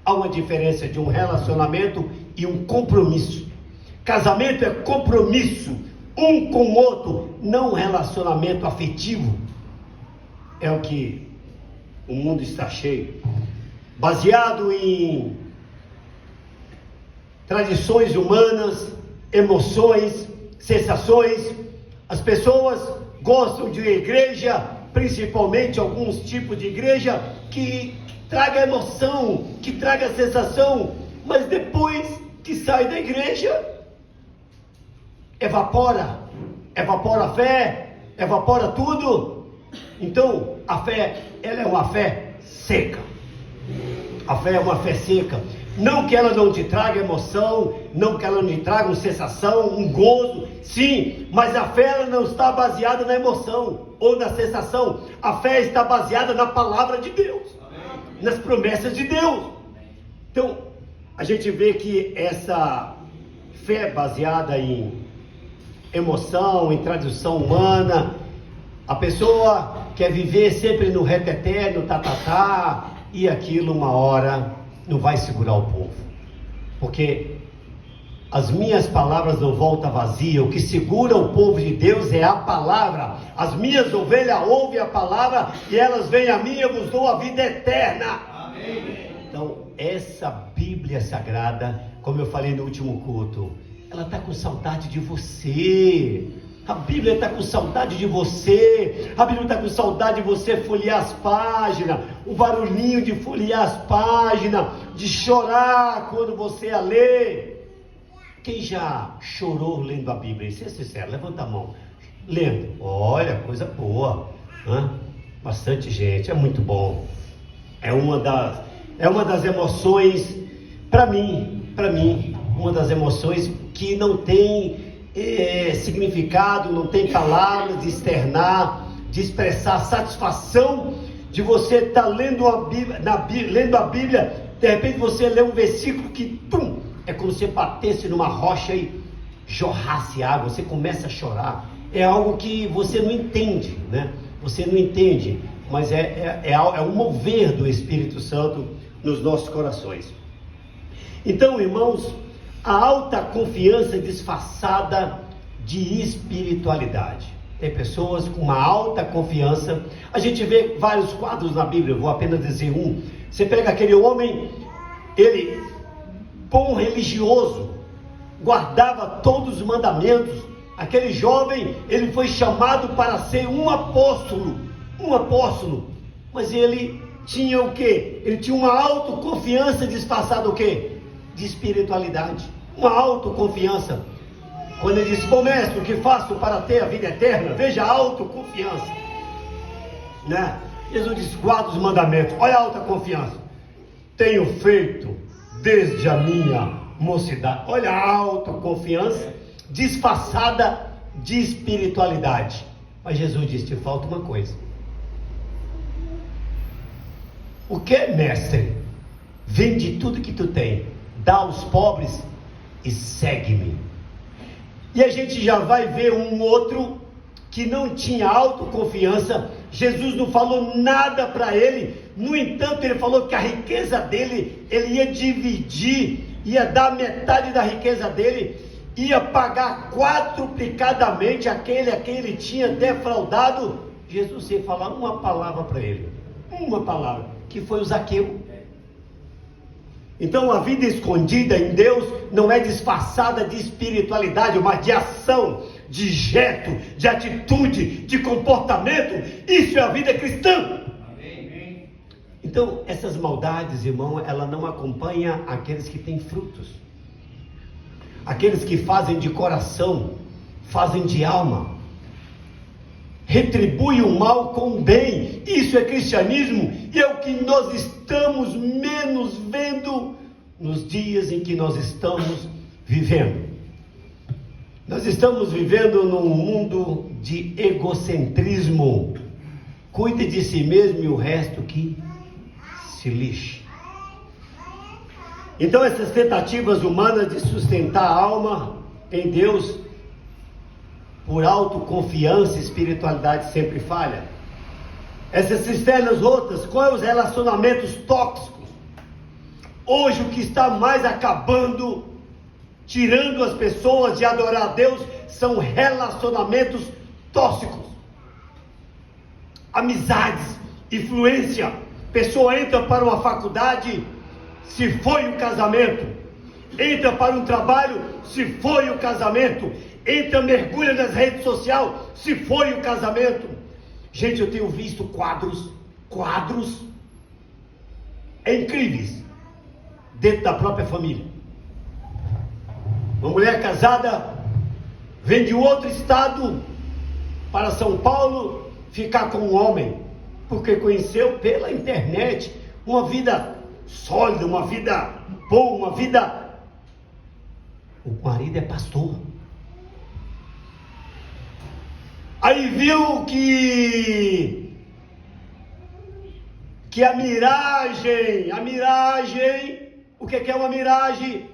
Há uma diferença de um relacionamento e um compromisso. Casamento é compromisso, um com o outro, não relacionamento afetivo. É o que o mundo está cheio, baseado em tradições humanas, emoções, sensações. As pessoas gostam de igreja, principalmente alguns tipos de igreja que traga emoção, que traga sensação, mas depois que sai da igreja, evapora a fé, evapora tudo. Então a fé, ela é uma fé seca. A fé é uma fé seca. Não que ela não te traga emoção, não que ela não te traga uma sensação, um gozo, sim, mas a fé ela não está baseada na emoção ou na sensação. A fé está baseada na palavra de Deus, nas promessas de Deus. Então, a gente vê que essa fé baseada em emoção, em tradição humana, a pessoa quer viver sempre no reteté, no tatatá, e aquilo uma hora não vai segurar o povo, porque as minhas palavras não voltam vazias. O que segura o povo de Deus é a palavra. As minhas ovelhas ouvem a palavra e elas vêm a mim, eu vos dou a vida eterna. Amém. Então essa Bíblia Sagrada, como eu falei no último culto, ela está com saudade de você. A Bíblia está com saudade de você. A Bíblia está com saudade de você folhear as páginas, o barulhinho de folhear as páginas, de chorar quando você a lê. Quem já chorou lendo a Bíblia? Seja sincero, levanta a mão. Lendo, olha, coisa boa, bastante gente, é muito bom. É uma das emoções Para mim, uma das emoções que não tem significado, não tem palavras de externar, de expressar satisfação de você estar lendo a Bíblia, de repente você lê um versículo que é como se batesse numa rocha e jorrasse água, você começa a chorar. É algo que você não entende, né? Você não entende, mas é um mover do Espírito Santo nos nossos corações. Então, irmãos, a alta confiança disfarçada de espiritualidade. Tem pessoas com uma alta confiança. A gente vê vários quadros na Bíblia, vou apenas dizer um. Você pega aquele homem, ele, bom religioso, guardava todos os mandamentos. Aquele jovem, ele foi chamado para ser um apóstolo, mas ele tinha o quê? Ele tinha uma autoconfiança disfarçada o quê? De espiritualidade, uma autoconfiança. Quando ele disse: bom mestre, o que faço para ter a vida eterna? Veja a autoconfiança, né? Jesus disse: guarda os mandamentos. Olha a autoconfiança. Tenho feito desde a minha mocidade. Olha a autoconfiança disfarçada de espiritualidade. Mas Jesus disse: te falta uma coisa. O que é, mestre? Vende tudo que tu tem, dá aos pobres e segue-me. E a gente já vai ver um outro que não tinha autoconfiança. Jesus não falou nada para ele. No entanto, ele falou que a riqueza dele, ele ia dividir, ia dar metade da riqueza dele, ia pagar quadruplicadamente aquele a quem ele tinha defraudado. Jesus ia falar uma palavra para ele, uma palavra, que foi o Zaqueu. Então a vida escondida em Deus não é disfarçada de espiritualidade, mas de ação, de gesto, de atitude, de comportamento. Isso é a vida cristã. Então essas maldades, irmão, ela não acompanha aqueles que têm frutos, aqueles que fazem de coração, fazem de alma, retribui o mal com o bem. Isso é cristianismo, e é o que nós estamos menos vendo nos dias em que nós estamos vivendo. Nós estamos vivendo num mundo de egocentrismo. Cuide de si mesmo e o resto que se lixe. Então essas tentativas humanas de sustentar a alma em Deus por autoconfiança e espiritualidade sempre falha. Essas cisternas rotas, quais os relacionamentos tóxicos? Hoje o que está mais acabando, tirando as pessoas de adorar a Deus, são relacionamentos tóxicos. Amizades, influência. Pessoa entra para uma faculdade, se foi o casamento. Entra para um trabalho, se foi o casamento. Entra, mergulha nas redes sociais, se foi o casamento. Gente, eu tenho visto quadros incríveis dentro da própria família. Uma mulher casada vem de outro estado para São Paulo ficar com um homem, porque conheceu pela internet uma vida sólida, uma vida boa, uma vida... O marido é pastor. Aí viu que a miragem, o que é uma miragem?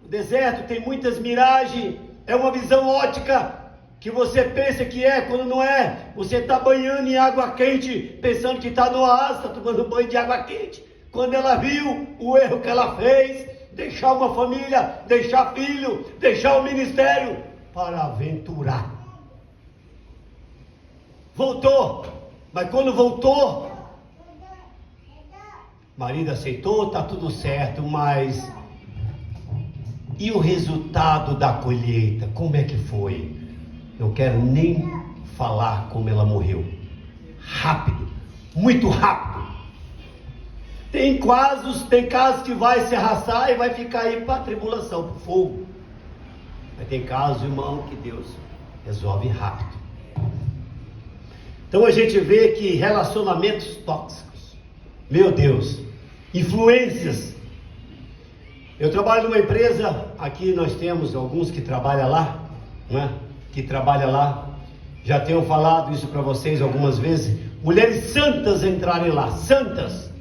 O deserto tem muitas miragens, é uma visão ótica, que você pensa que é, quando não é. Você está banhando em água quente, pensando que está no oásis, está tomando banho de água quente. Quando ela viu o erro que ela fez, deixar uma família, deixar filho, deixar o ministério, para aventurar. Voltou, mas quando voltou, marido aceitou, está tudo certo, mas e o resultado da colheita? Como é que foi? Não quero nem falar como ela morreu. Rápido, muito rápido. Tem casos que vai se arrastar e vai ficar aí para a tribulação, para o fogo. Mas tem casos, irmão, que Deus resolve rápido. Então a gente vê que relacionamentos tóxicos, meu Deus, influências Eu trabalho numa empresa, aqui nós temos alguns que trabalham lá, né? Que trabalham lá. Já tenho falado isso para vocês algumas vezes. Mulheres santas entrarem lá, santas,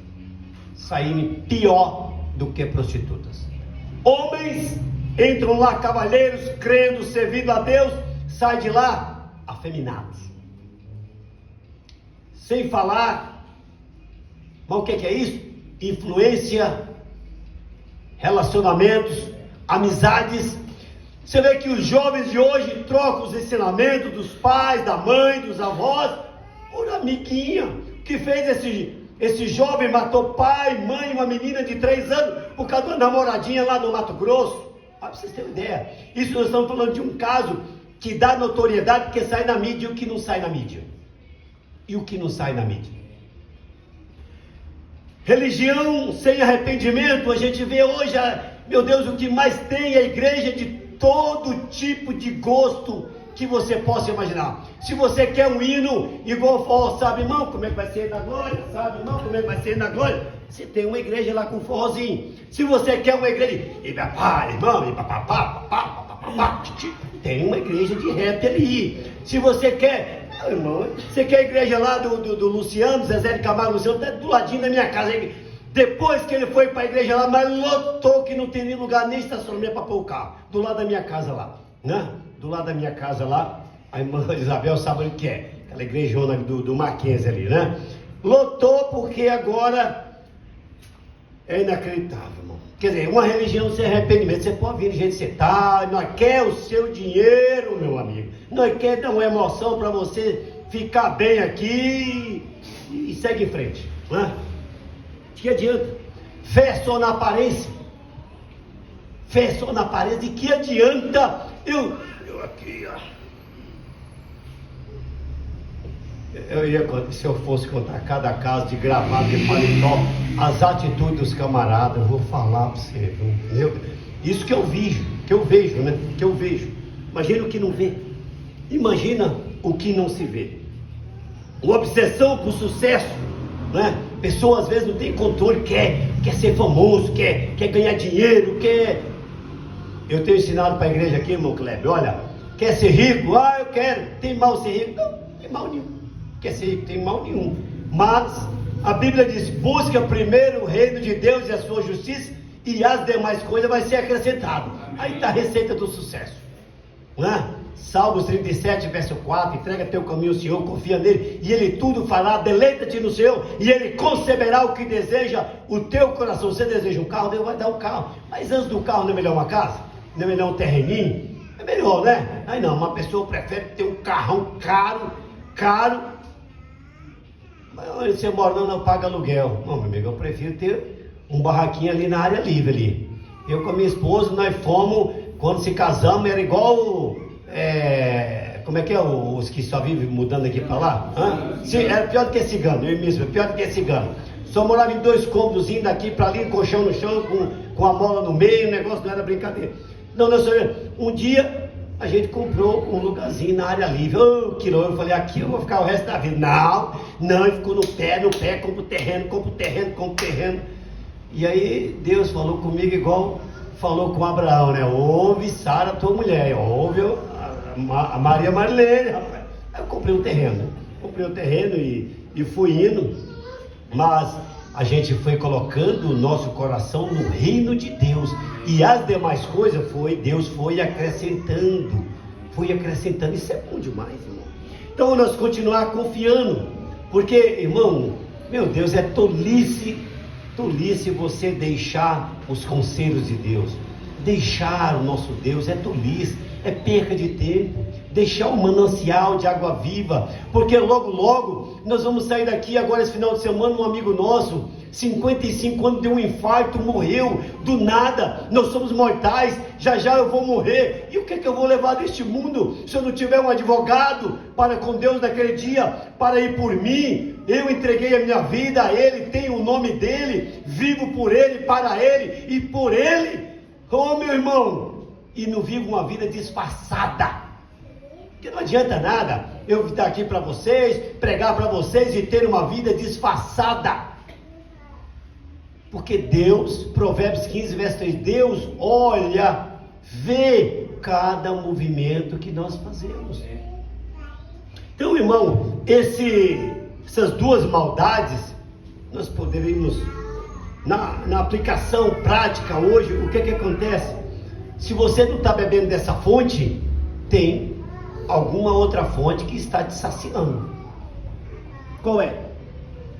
saírem pior do que prostitutas. Homens entram lá, cavalheiros, crendo, servindo a Deus, saem de lá afeminados. Sem falar, mas o que é isso? Influência, relacionamentos, amizades. Você vê que os jovens de hoje trocam os ensinamentos dos pais, da mãe, dos avós, por amiguinha. O que fez esse jovem? Matou pai, mãe, uma menina de 3 anos, por causa de uma namoradinha lá no Mato Grosso. Para vocês terem uma ideia. Isso nós estamos falando de um caso que dá notoriedade, porque sai na mídia e o que não sai na mídia. E o que não sai na mídia. Religião sem arrependimento, a gente vê hoje, meu Deus, o que mais tem é a igreja de todo tipo de gosto que você possa imaginar. Se você quer um hino igual forró, sabe, irmão, como é que vai ser na glória? Sabe, irmão, como é que vai ser na glória? Você tem uma igreja lá com forrozinho. Se você quer uma igreja, tem uma igreja de rap ali. Se você quer, irmão, você quer a igreja lá do Luciano, Zezé de Camargo, Luciano, tá do ladinho da minha casa. Depois que ele foi para a igreja lá, mas lotou que não tem nem lugar, nem estacionamento para pôr o carro. Do lado da minha casa lá, né? Do lado da minha casa lá, a irmã Isabel sabe o que é. Aquela igrejona do Mackenzie ali, né? Lotou porque agora é inacreditável, irmão. Quer dizer, uma religião sem arrependimento. Você pode vir do jeito que você está, nós quer o seu dinheiro, meu amigo. Nós quer dar uma emoção para você ficar bem aqui e segue em frente, né? Que adianta? Fé só na aparência. Fé só na aparência. De que adianta eu aqui, ó. Se eu fosse contar cada caso de gravado, de paletó, as atitudes dos camaradas, eu vou falar para você, viu? Isso que eu vejo, né? Que eu vejo. Imagina o que não vê. Imagina o que não se vê. Uma obsessão por sucesso, né? Pessoa às vezes não tem controle, quer ser famoso, quer ganhar dinheiro, quer... Eu tenho ensinado para a igreja aqui, irmão Kleber, olha, quer ser rico? Ah, eu quero. Tem mal ser rico? Não, tem mal nenhum. Quer ser rico? Tem mal nenhum. Mas a Bíblia diz, busca primeiro o reino de Deus e a sua justiça, e as demais coisas vai ser acrescentado. Aí está a receita do sucesso, né? Salmos 37, verso 4, entrega teu caminho ao Senhor, confia nele, e ele tudo fará, deleita-te no Senhor, e ele conceberá o que deseja o teu coração. Você deseja um carro, Deus vai dar um carro, mas antes do carro não é melhor uma casa? Não é melhor um terreninho? É melhor, né? Aí não, uma pessoa prefere ter um carrão caro, mas onde você mora não paga aluguel. Não, meu amigo, eu prefiro ter um barraquinho ali na área livre ali. Eu com a minha esposa, nós fomos, quando se casamos, era igual... como é que é os que só vivem mudando aqui para lá? Sim, era pior do que cigano, eu mesmo, pior do que cigano. Só morava em 2 cômodos, daqui para ali, colchão no chão, com a mola no meio, o negócio não era brincadeira. Não, um dia a gente comprou um lugarzinho na área livre. Eu falei, aqui eu vou ficar o resto da vida. Não, ele ficou no pé, compra o terreno. E aí Deus falou comigo igual falou com Abraão, né? Ouve Sara, tua mulher, ouve a Maria Marilene, rapaz. Aí eu comprei um terreno e fui indo, mas a gente foi colocando o nosso coração no reino de Deus, e as demais coisas Deus foi acrescentando, isso é bom demais, irmão. Então nós continuar confiando, porque, irmão, meu Deus, é tolice você deixar os conselhos de Deus, deixar o nosso Deus, é tolice, é perca de tempo, deixar o manancial de água viva, porque logo nós vamos sair daqui agora esse final de semana. Um amigo nosso, 55 anos, deu um infarto, morreu do nada. Nós somos mortais, já eu vou morrer, e o que é que eu vou levar deste mundo, se eu não tiver um advogado para com Deus naquele dia, para ir por mim? Eu entreguei a minha vida a Ele, tenho o nome dEle, vivo por Ele, para Ele e por Ele. Oh, meu irmão, e não vivo uma vida disfarçada, porque não adianta nada eu estar aqui para vocês, pregar para vocês e ter uma vida disfarçada, Porque Deus, Provérbios 15, verso 3, Deus olha, vê cada movimento que nós fazemos. Então, irmão, essas duas maldades, nós poderíamos, na aplicação prática hoje, o que acontece? Se você não está bebendo dessa fonte, tem alguma outra fonte que está te saciando. Qual é?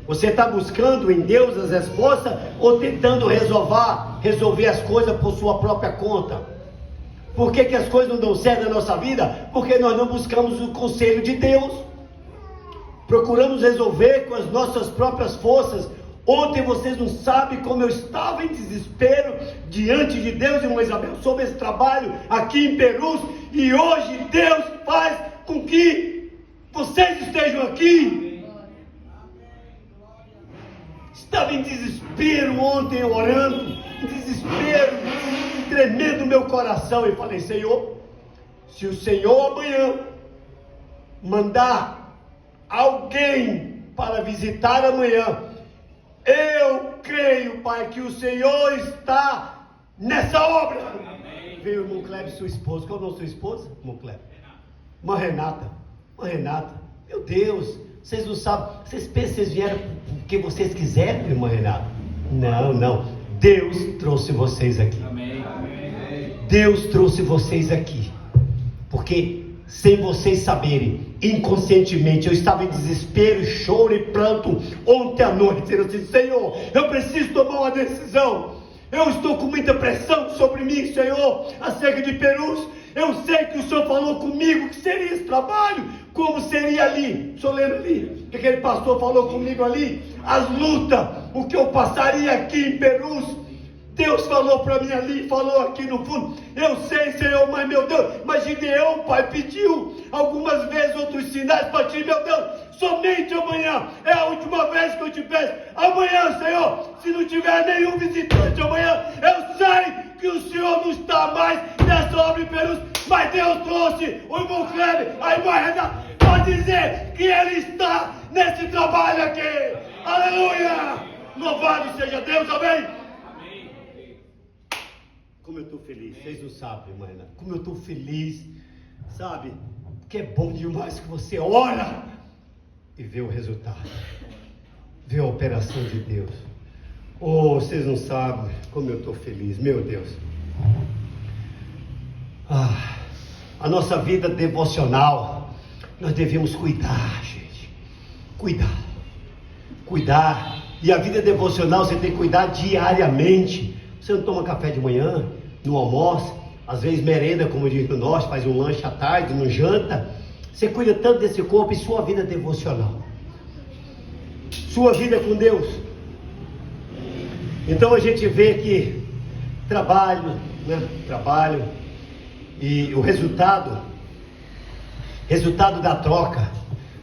Você está buscando em Deus as respostas ou tentando resolver as coisas por sua própria conta? Por que as coisas não dão certo na nossa vida? Porque nós não buscamos o conselho de Deus. Procuramos resolver com as nossas próprias forças. Ontem vocês não sabem como eu estava em desespero diante de Deus, irmã Isabel, sobre esse trabalho aqui em Perus. E hoje Deus faz com que vocês estejam aqui. Estava em desespero ontem orando, em desespero, tremendo o meu coração. E falei: Senhor, se o Senhor amanhã mandar alguém para visitar amanhã, eu creio, Pai, que o Senhor está nessa obra. Amém. Veio o irmão Kleber, sua esposa. Qual é o nome da sua esposa, irmão Kleber? Irmã Renata. Irmã Renata. Meu Deus, vocês não sabem. Vocês pensam que vocês vieram porque vocês quiseram, irmã Renata? Não. Deus trouxe vocês aqui. Amém. Deus trouxe vocês aqui. Porque sem vocês saberem, inconscientemente, eu estava em desespero, choro e pranto ontem à noite, dizendo assim: Senhor, eu preciso tomar uma decisão. Eu estou com muita pressão sobre mim, Senhor, acerca de Perus. Eu sei que o Senhor falou comigo que seria esse trabalho, como seria ali. Estou lendo ali, que aquele pastor falou comigo ali, as lutas, o que eu passaria aqui em Perus. Deus falou para mim ali, falou aqui no fundo. Eu sei, Senhor, mas meu Deus, mas Gideão, Pai, pediu algumas vezes outros sinais para ti, meu Deus. Somente amanhã, é a última vez que eu te peço. Amanhã, Senhor, se não tiver nenhum visitante amanhã, eu sei que o Senhor não está mais nessa obra em Perus. Mas Deus trouxe o irmão Kleber, a irmã Renata, para dizer que ele está nesse trabalho aqui. Aleluia! Louvado seja Deus, amém? Como eu estou feliz, vocês não sabem, irmã Renata, como eu estou feliz, sabe? Porque é bom demais que você ora e vê o resultado, vê a operação de Deus. Oh, vocês não sabem como eu estou feliz, meu Deus. A nossa vida devocional, nós devemos cuidar, gente, cuidar, e a vida devocional você tem que cuidar diariamente. Você não toma café de manhã, não almoça, às vezes merenda, como diz no norte, faz um lanche à tarde, não janta. Você cuida tanto desse corpo e sua vida devocional, sua vida com Deus. Então a gente vê que trabalho, e o resultado da troca,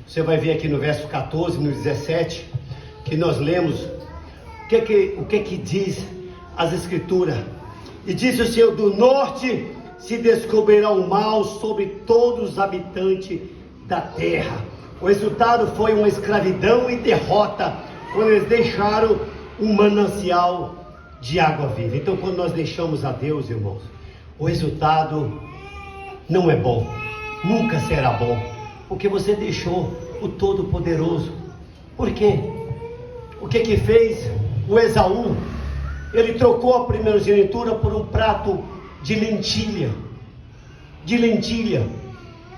você vai ver aqui no verso 14, no 17, que nós lemos, o que diz as escrituras. E disse o Senhor: do norte se descobrirá o mal sobre todos os habitantes da terra. O resultado foi uma escravidão e derrota, quando eles deixaram um manancial de água viva. Então, quando nós deixamos a Deus, irmãos, o resultado não é bom, nunca será bom, porque você deixou o Todo-Poderoso. Por quê? O que fez o Esaú? Ele trocou a primogenitura por um prato de lentilha.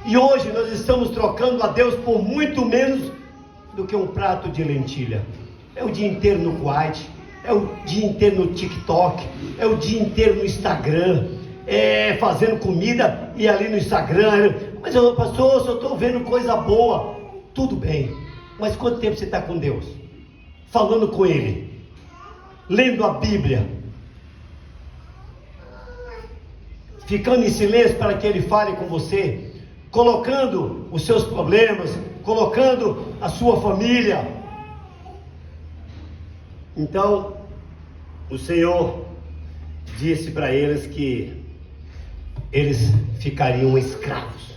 E hoje nós estamos trocando a Deus por muito menos do que um prato de lentilha. É o dia inteiro no Kuwait, é o dia inteiro no TikTok, é o dia inteiro no Instagram, fazendo comida e ali no Instagram. Mas eu, pastor, só estou vendo coisa boa. Tudo bem, mas quanto tempo você está com Deus? Falando com Ele, lendo a Bíblia, ficando em silêncio para que Ele fale com você, colocando os seus problemas, colocando a sua família. Então o Senhor disse para eles que eles ficariam escravos.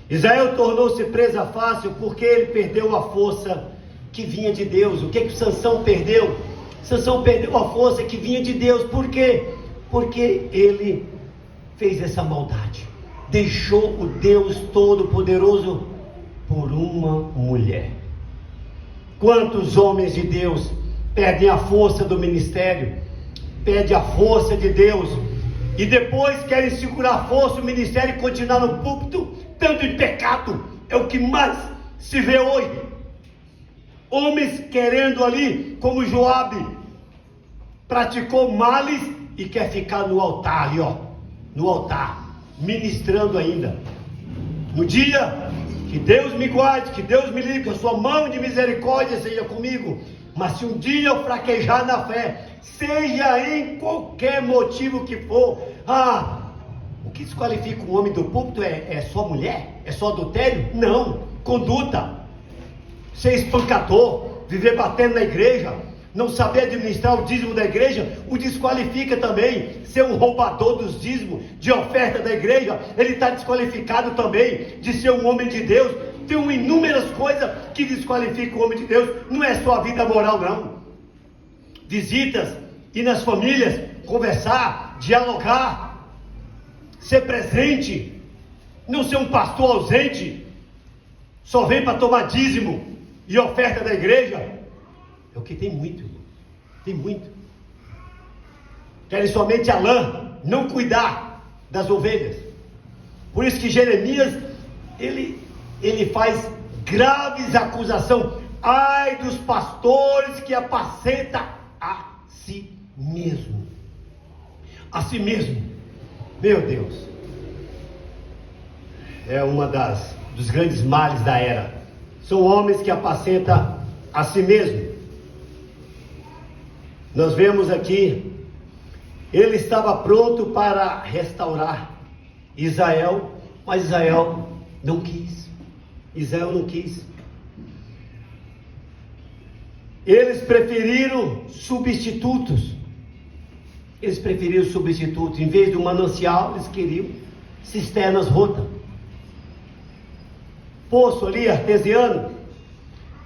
Israel tornou-se presa fácil porque ele perdeu a força que vinha de Deus. O que Sansão perdeu? Sansão perdeu a força que vinha de Deus. Por quê? Porque ele fez essa maldade. Deixou o Deus Todo-Poderoso por uma mulher. Quantos homens de Deus perdem a força do ministério, perdem a força de Deus, e depois querem segurar a força do ministério e continuar no púlpito, tanto em pecado. É o que mais se vê hoje. Homens querendo ali, como Joabe, praticou males e quer ficar no altar ali, no altar, ministrando ainda. No dia que Deus me guarde, que Deus me livre, que a sua mão de misericórdia seja comigo. Mas se um dia eu fraquejar na fé, seja em qualquer motivo que for, o que desqualifica um homem do púlpito é só mulher? É só adultério? Não, conduta. Ser espancador, viver batendo na igreja, não saber administrar o dízimo da igreja, o desqualifica também. Ser um roubador dos dízimos, de oferta da igreja, ele está desqualificado também de ser um homem de Deus. Tem inúmeras coisas que desqualificam o homem de Deus. Não é só a vida moral, não. Visitas, ir nas famílias, conversar, dialogar, ser presente, não ser um pastor ausente, só vem para tomar dízimo e oferta da igreja. É o que tem muito, irmão. Tem muito. Querem somente a lã, não cuidar das ovelhas. Por isso que Jeremias, ele faz graves acusações. Ai dos pastores que apacenta a si mesmo. A si mesmo. Meu Deus. É uma dos grandes males da era. São homens que apacentam a si mesmo. Nós vemos aqui, ele estava pronto para restaurar Israel, mas Israel não quis. Israel não quis. Eles preferiram substitutos. Em vez do manancial, eles queriam cisternas rotas. Poço ali, artesiano.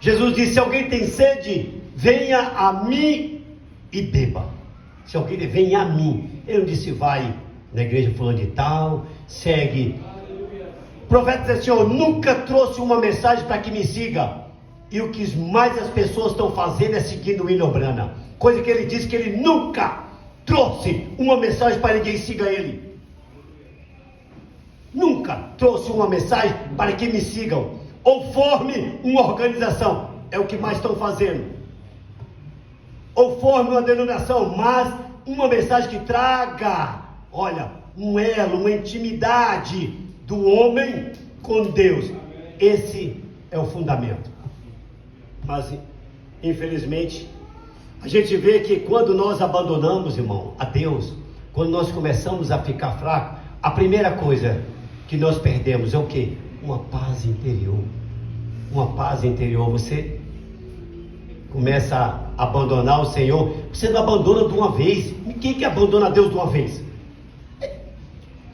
Jesus disse: se alguém tem sede, venha a mim e beba. Se alguém venha a mim. Ele não disse vai na igreja fulano de tal, segue. O profeta disse assim: eu nunca trouxe uma mensagem para que me siga. E o que mais as pessoas estão fazendo é seguindo o William Branham. Coisa que ele disse que ele nunca trouxe uma mensagem para ninguém siga ele. Nunca trouxe uma mensagem para que me sigam. Ou forme uma organização. É o que mais estão fazendo. Ou forme uma denominação, mas uma mensagem que traga, olha, um elo, uma intimidade do homem com Deus. Esse é o fundamento. Mas, infelizmente, a gente vê que quando nós abandonamos, irmão, a Deus, quando nós começamos a ficar fracos, a primeira coisa que nós perdemos é o quê? Uma paz interior. Uma paz interior. Você começa a abandonar o Senhor. Você não abandona de uma vez. Quem que abandona Deus de uma vez?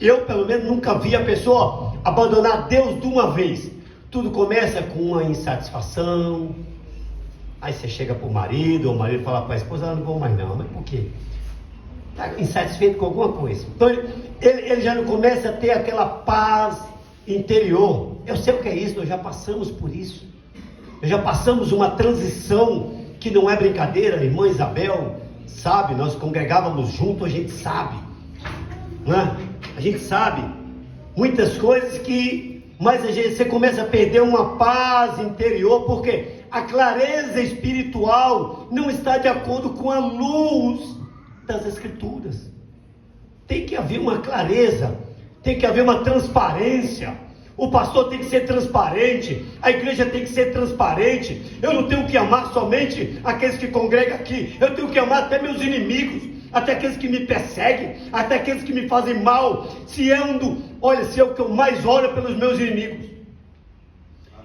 Eu, pelo menos, nunca vi a pessoa abandonar Deus de uma vez. Tudo começa com uma insatisfação. Aí você chega para o marido, ou o marido fala para a esposa: não vou mais não. Mas por quê? Está insatisfeito com alguma coisa. Então ele já não começa a ter aquela paz interior. Eu sei o que é isso, nós já passamos por isso. Nós já passamos uma transição que não é brincadeira. Irmã Isabel sabe, nós congregávamos junto, a gente sabe, né? A gente sabe muitas coisas mas você começa a perder uma paz interior, porque a clareza espiritual não está de acordo com a luz das Escrituras. Tem que haver uma clareza, tem que haver uma transparência. O pastor tem que ser transparente, a igreja tem que ser transparente. Eu não tenho que amar somente aqueles que congregam aqui, eu tenho que amar até meus inimigos, até aqueles que me perseguem, até aqueles que me fazem mal. Se é o que eu mais oro pelos meus inimigos.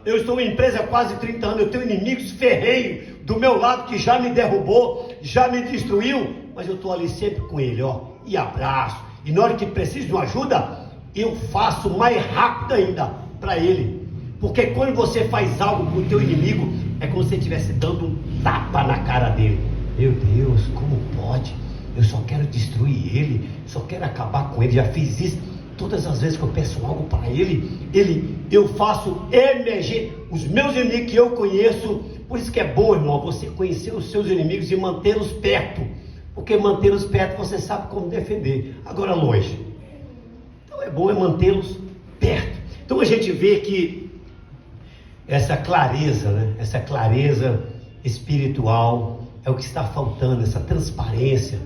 Eu estou em empresa há quase 30 anos, eu tenho inimigos ferrenhos do meu lado que já me derrubou, já me destruiu, mas eu estou ali sempre com ele, e abraço, e na hora que preciso de uma ajuda, eu faço mais rápido ainda para ele. Porque quando você faz algo com o teu inimigo, é como se você estivesse dando um tapa na cara dele. Meu Deus, como pode? Eu só quero destruir ele, só quero acabar com ele, já fiz isso. Todas as vezes que eu peço algo para eu faço emergir os meus inimigos que eu conheço. Por isso que é bom, irmão, você conhecer os seus inimigos e mantê-los perto, porque mantê-los perto você sabe como defender, agora longe. Então é bom mantê-los perto. Então a gente vê que essa clareza, né? Essa clareza espiritual é o que está faltando, essa transparência.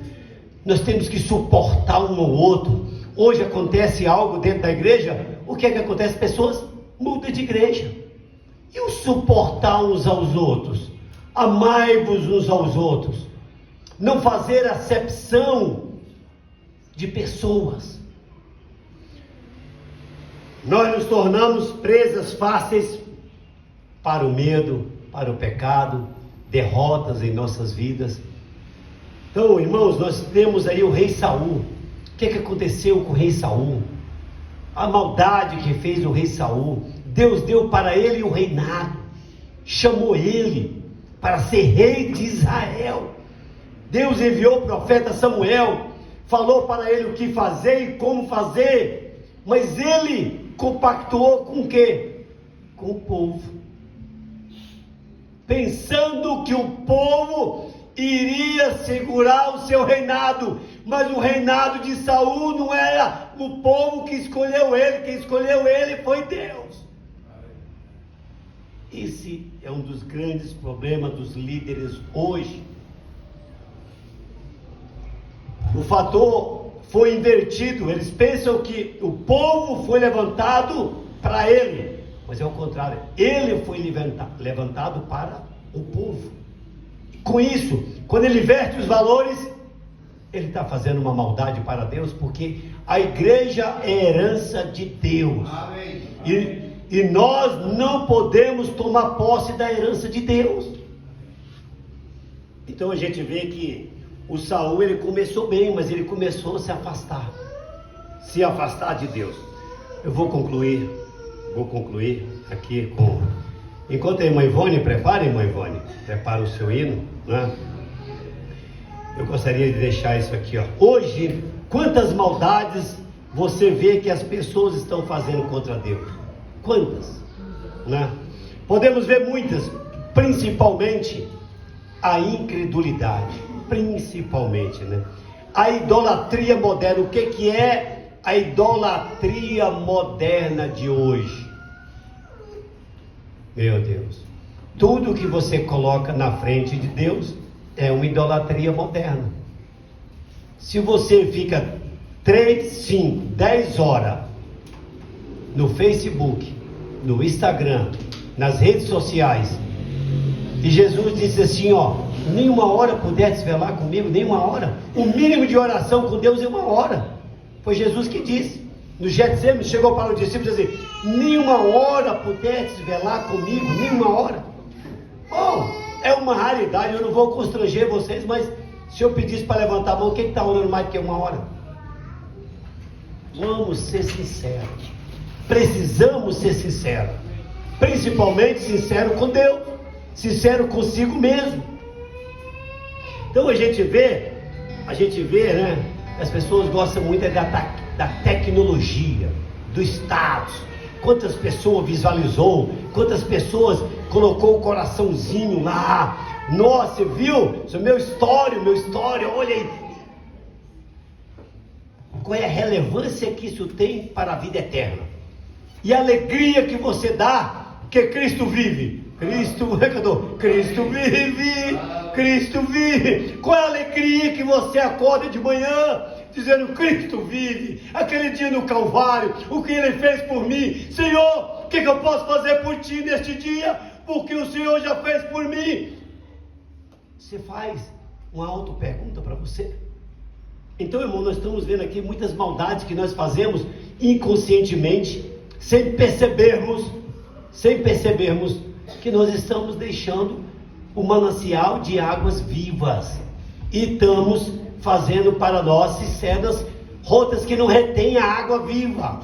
Nós temos que suportar um ao outro. Hoje acontece algo dentro da igreja, o que é que acontece? Pessoas mudam de igreja. E o suportar uns aos outros? Amai-vos uns aos outros. Não fazer acepção de pessoas. Nós nos tornamos presas fáceis para o medo, para o pecado, derrotas em nossas vidas. Então, irmãos, nós temos aí o rei Saul. O que aconteceu com o rei Saul? A maldade que fez o rei Saul. Deus deu para ele o reinado, chamou ele para ser rei de Israel. Deus enviou o profeta Samuel, falou para ele o que fazer e como fazer, mas ele compactuou com o quê? Com o povo, pensando que o povo iria segurar o seu reinado, mas o reinado de Saul não era o povo que escolheu ele, quem escolheu ele foi Deus. Esse é um dos grandes problemas dos líderes hoje. O fator foi invertido. Eles pensam que o povo foi levantado para ele, mas é o contrário, ele foi levantado para o povo. Com isso, quando ele inverte os valores, ele está fazendo uma maldade para Deus, porque a igreja é herança de Deus. Amém. E nós não podemos tomar posse da herança de Deus. Então a gente vê que o Saul, ele começou bem, mas ele começou a se afastar de Deus. Eu vou concluir aqui com... Enquanto a irmã Ivone, prepara o seu hino, né? Eu gostaria de deixar isso aqui, ó. Hoje, quantas maldades você vê que as pessoas estão fazendo contra Deus? Quantas? Né? Podemos ver muitas, principalmente a incredulidade, principalmente, né? A idolatria moderna. O que é a idolatria moderna de hoje? Meu Deus, tudo que você coloca na frente de Deus é uma idolatria moderna. Se você fica 3, 5, 10 horas no Facebook, no Instagram, nas redes sociais, e Jesus disse assim, ó, nenhuma hora pudesse velar comigo, nenhuma hora. O mínimo de oração com Deus é uma hora. Foi Jesus que disse. No Getsemane chegou para os discípulos e disse assim, nenhuma hora pudesse velar comigo, nenhuma hora. Bom, é uma raridade, eu não vou constranger vocês, mas se eu pedisse para levantar a mão, quem está orando mais do que uma hora? Vamos ser sinceros. Precisamos ser sinceros, principalmente sincero com Deus, sincero consigo mesmo. Então a gente vê, né? As pessoas gostam muito da tecnologia, do status. Quantas pessoas visualizou, quantas pessoas colocou o coraçãozinho lá. Nossa, viu? Isso é meu história, olha aí. Qual é a relevância que isso tem para a vida eterna? E a alegria que você dá, que Cristo vive. Cristo vive. Qual é a alegria que você acorda de manhã, dizendo, Cristo vive. Aquele dia no Calvário, o que Ele fez por mim. Senhor, o que eu posso fazer por Ti neste dia? Porque o Senhor já fez por mim. Você faz uma auto-pergunta para você? Então, irmão, nós estamos vendo aqui muitas maldades que nós fazemos inconscientemente, sem percebermos que nós estamos deixando o manancial de águas vivas e estamos fazendo para nós cisternas rotas que não retêm a água viva.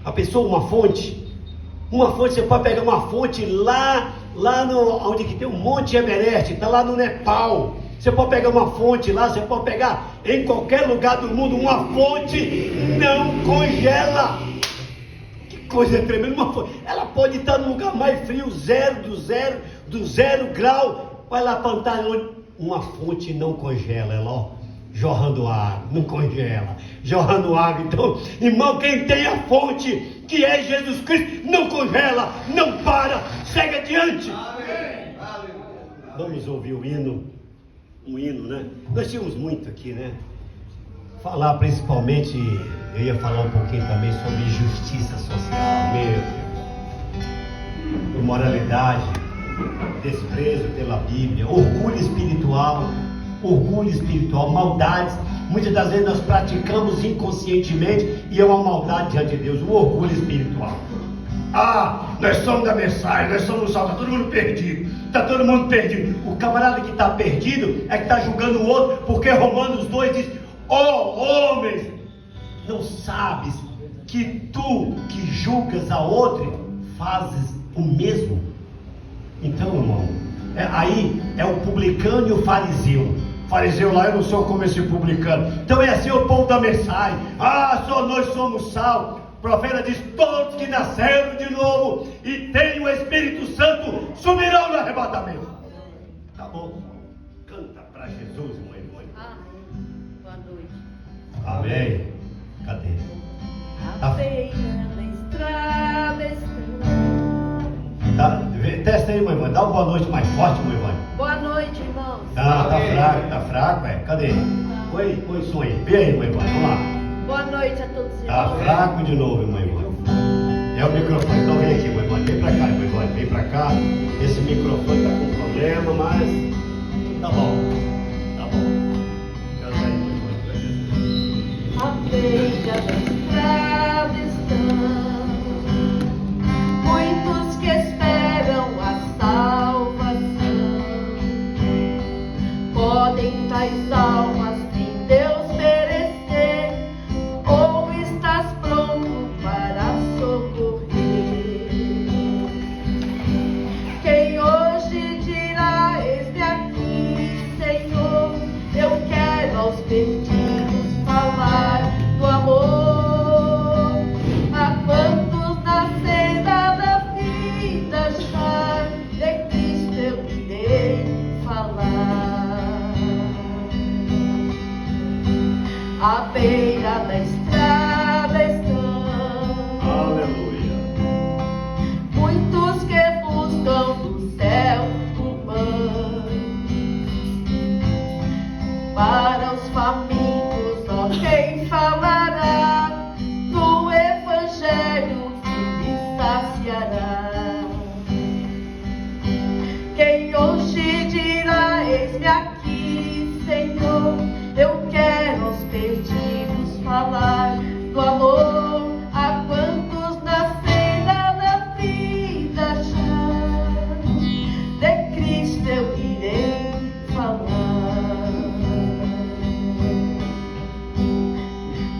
A pessoa, uma fonte, você pode pegar uma fonte lá lá onde que tem um Monte Everest, está lá no Nepal. Você pode pegar uma fonte lá, você pode pegar em qualquer lugar do mundo, uma fonte não congela. Que coisa tremenda, uma fonte. Ela pode estar no lugar mais frio, do zero grau, vai lá plantar onde uma fonte não congela, ela ó, jorrando água, não congela, jorrando água. Então, irmão, quem tem a fonte, que é Jesus Cristo, não congela, não para, segue adiante. Vamos ouvir o hino, um hino, né? Nós tínhamos muito aqui, né? Falar principalmente, eu ia falar um pouquinho também sobre justiça social, moralidade, desprezo pela Bíblia, orgulho espiritual, maldades. Muitas das vezes nós praticamos inconscientemente e é uma maldade diante de Deus, um orgulho espiritual. Ah, nós somos da mensagem, nós somos salvos, está todo mundo perdido. Está todo mundo perdido. O camarada que está perdido é que está julgando o outro, porque Romanos 2 diz: ó homens, não sabes que tu que julgas a outro fazes o mesmo? Então, irmão, aí é o publicano e o fariseu. Fariseu lá, eu não sou como esse publicano. Então é assim o povo da mensagem. Ah, só nós somos sal. O profeta diz: todos que nasceram de novo e têm o Espírito Santo subirão no arrebatamento. Tá bom, canta para Jesus, mãe. Boa noite. Amém. Cadê? A feira na estrada está. Testa aí, mãe. Dá uma boa noite mais forte, mãe. Boa noite, irmãos. Tá fraco, cadê? Põe som aí. Vem aí, mãe. Vamos lá. Boa noite a todos os irmãos. Tá fraco de novo, mãe. É o microfone, então vem aqui, mãe. Vem pra cá, mãe. Vem pra cá. Esse microfone tá com problema, mas tá bom. Canta aí, mãe. A feira da estrada estão muitos que esperam a salvação. Podem tais almas em Deus merecer, ou estás pronto para socorrer? Quem hoje dirá: eis-me aqui, Senhor, eu quero aos perdidos falar do amor. A quantos na senda da vida já de Cristo eu irei falar. À beira da estrada estão Aleluia. muitos que buscam do céu o pão. Para os famintos só quem falará do Evangelho que saciará. Quem hoje dirá: eis-me aqui, Senhor, eu quero aos perdidos falar do amor. A quantos na senda da vida já de Cristo eu irei falar.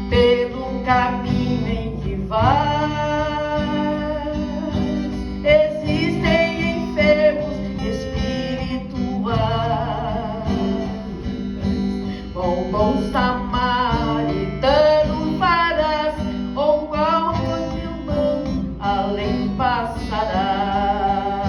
Pelo caminho em que vais, existem enfermos espirituais. Bom samaritano farás, ou qual irmão além passarás.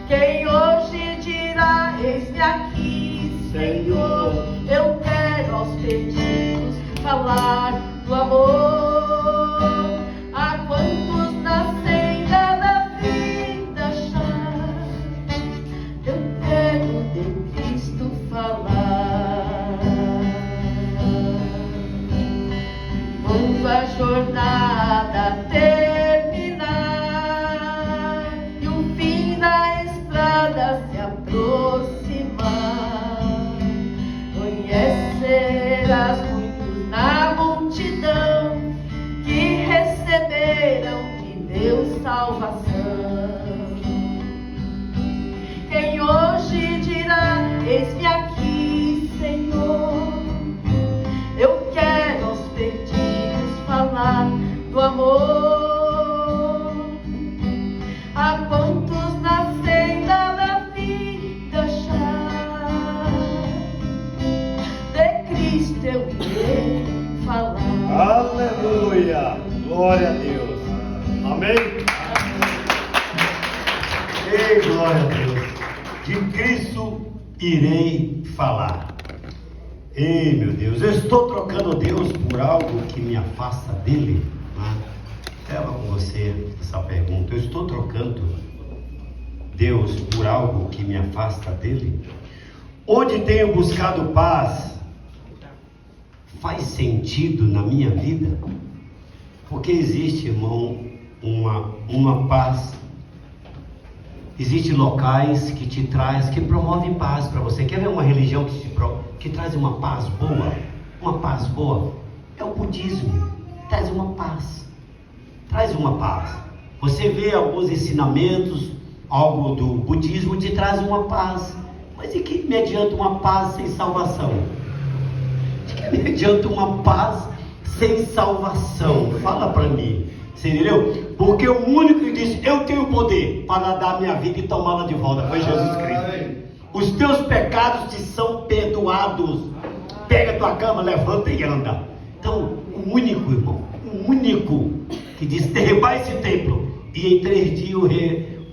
Quem hoje dirá: eis-me aqui, Senhor, eu quero aos perdidos falar do amor. A quantos na senda da vida achar, eu quero de Cristo falar. Quando a jornada terminar e o fim da estrada se aproximar, conhecerás muitos na multidão eu irei falar. Aleluia! Glória a Deus. Amém? Ei, glória a Deus. De Cristo irei falar. Ei, meu Deus, eu estou trocando Deus por algo que me afasta dele? Leva com você essa pergunta. Eu estou trocando Deus por algo que me afasta dele? Onde tenho buscado paz, faz sentido na minha vida? Porque existe, irmão, uma paz. Existem locais que te traz, que promovem paz para você. Quer ver uma religião que traz uma paz boa? Uma paz boa é o budismo. Traz uma paz. Traz uma paz. Você vê alguns ensinamentos, algo do budismo te traz uma paz. Mas de que me adianta uma paz sem salvação? De que me adianta uma paz sem salvação? Fala para mim. Você entendeu? Porque o único que disse, eu tenho poder para dar a minha vida e tomá-la de volta, foi Jesus Cristo. Os teus pecados te são perdoados. Pega a tua cama, levanta e anda. Então, o único, irmão, o único que disse, derribar esse templo e em 3 dias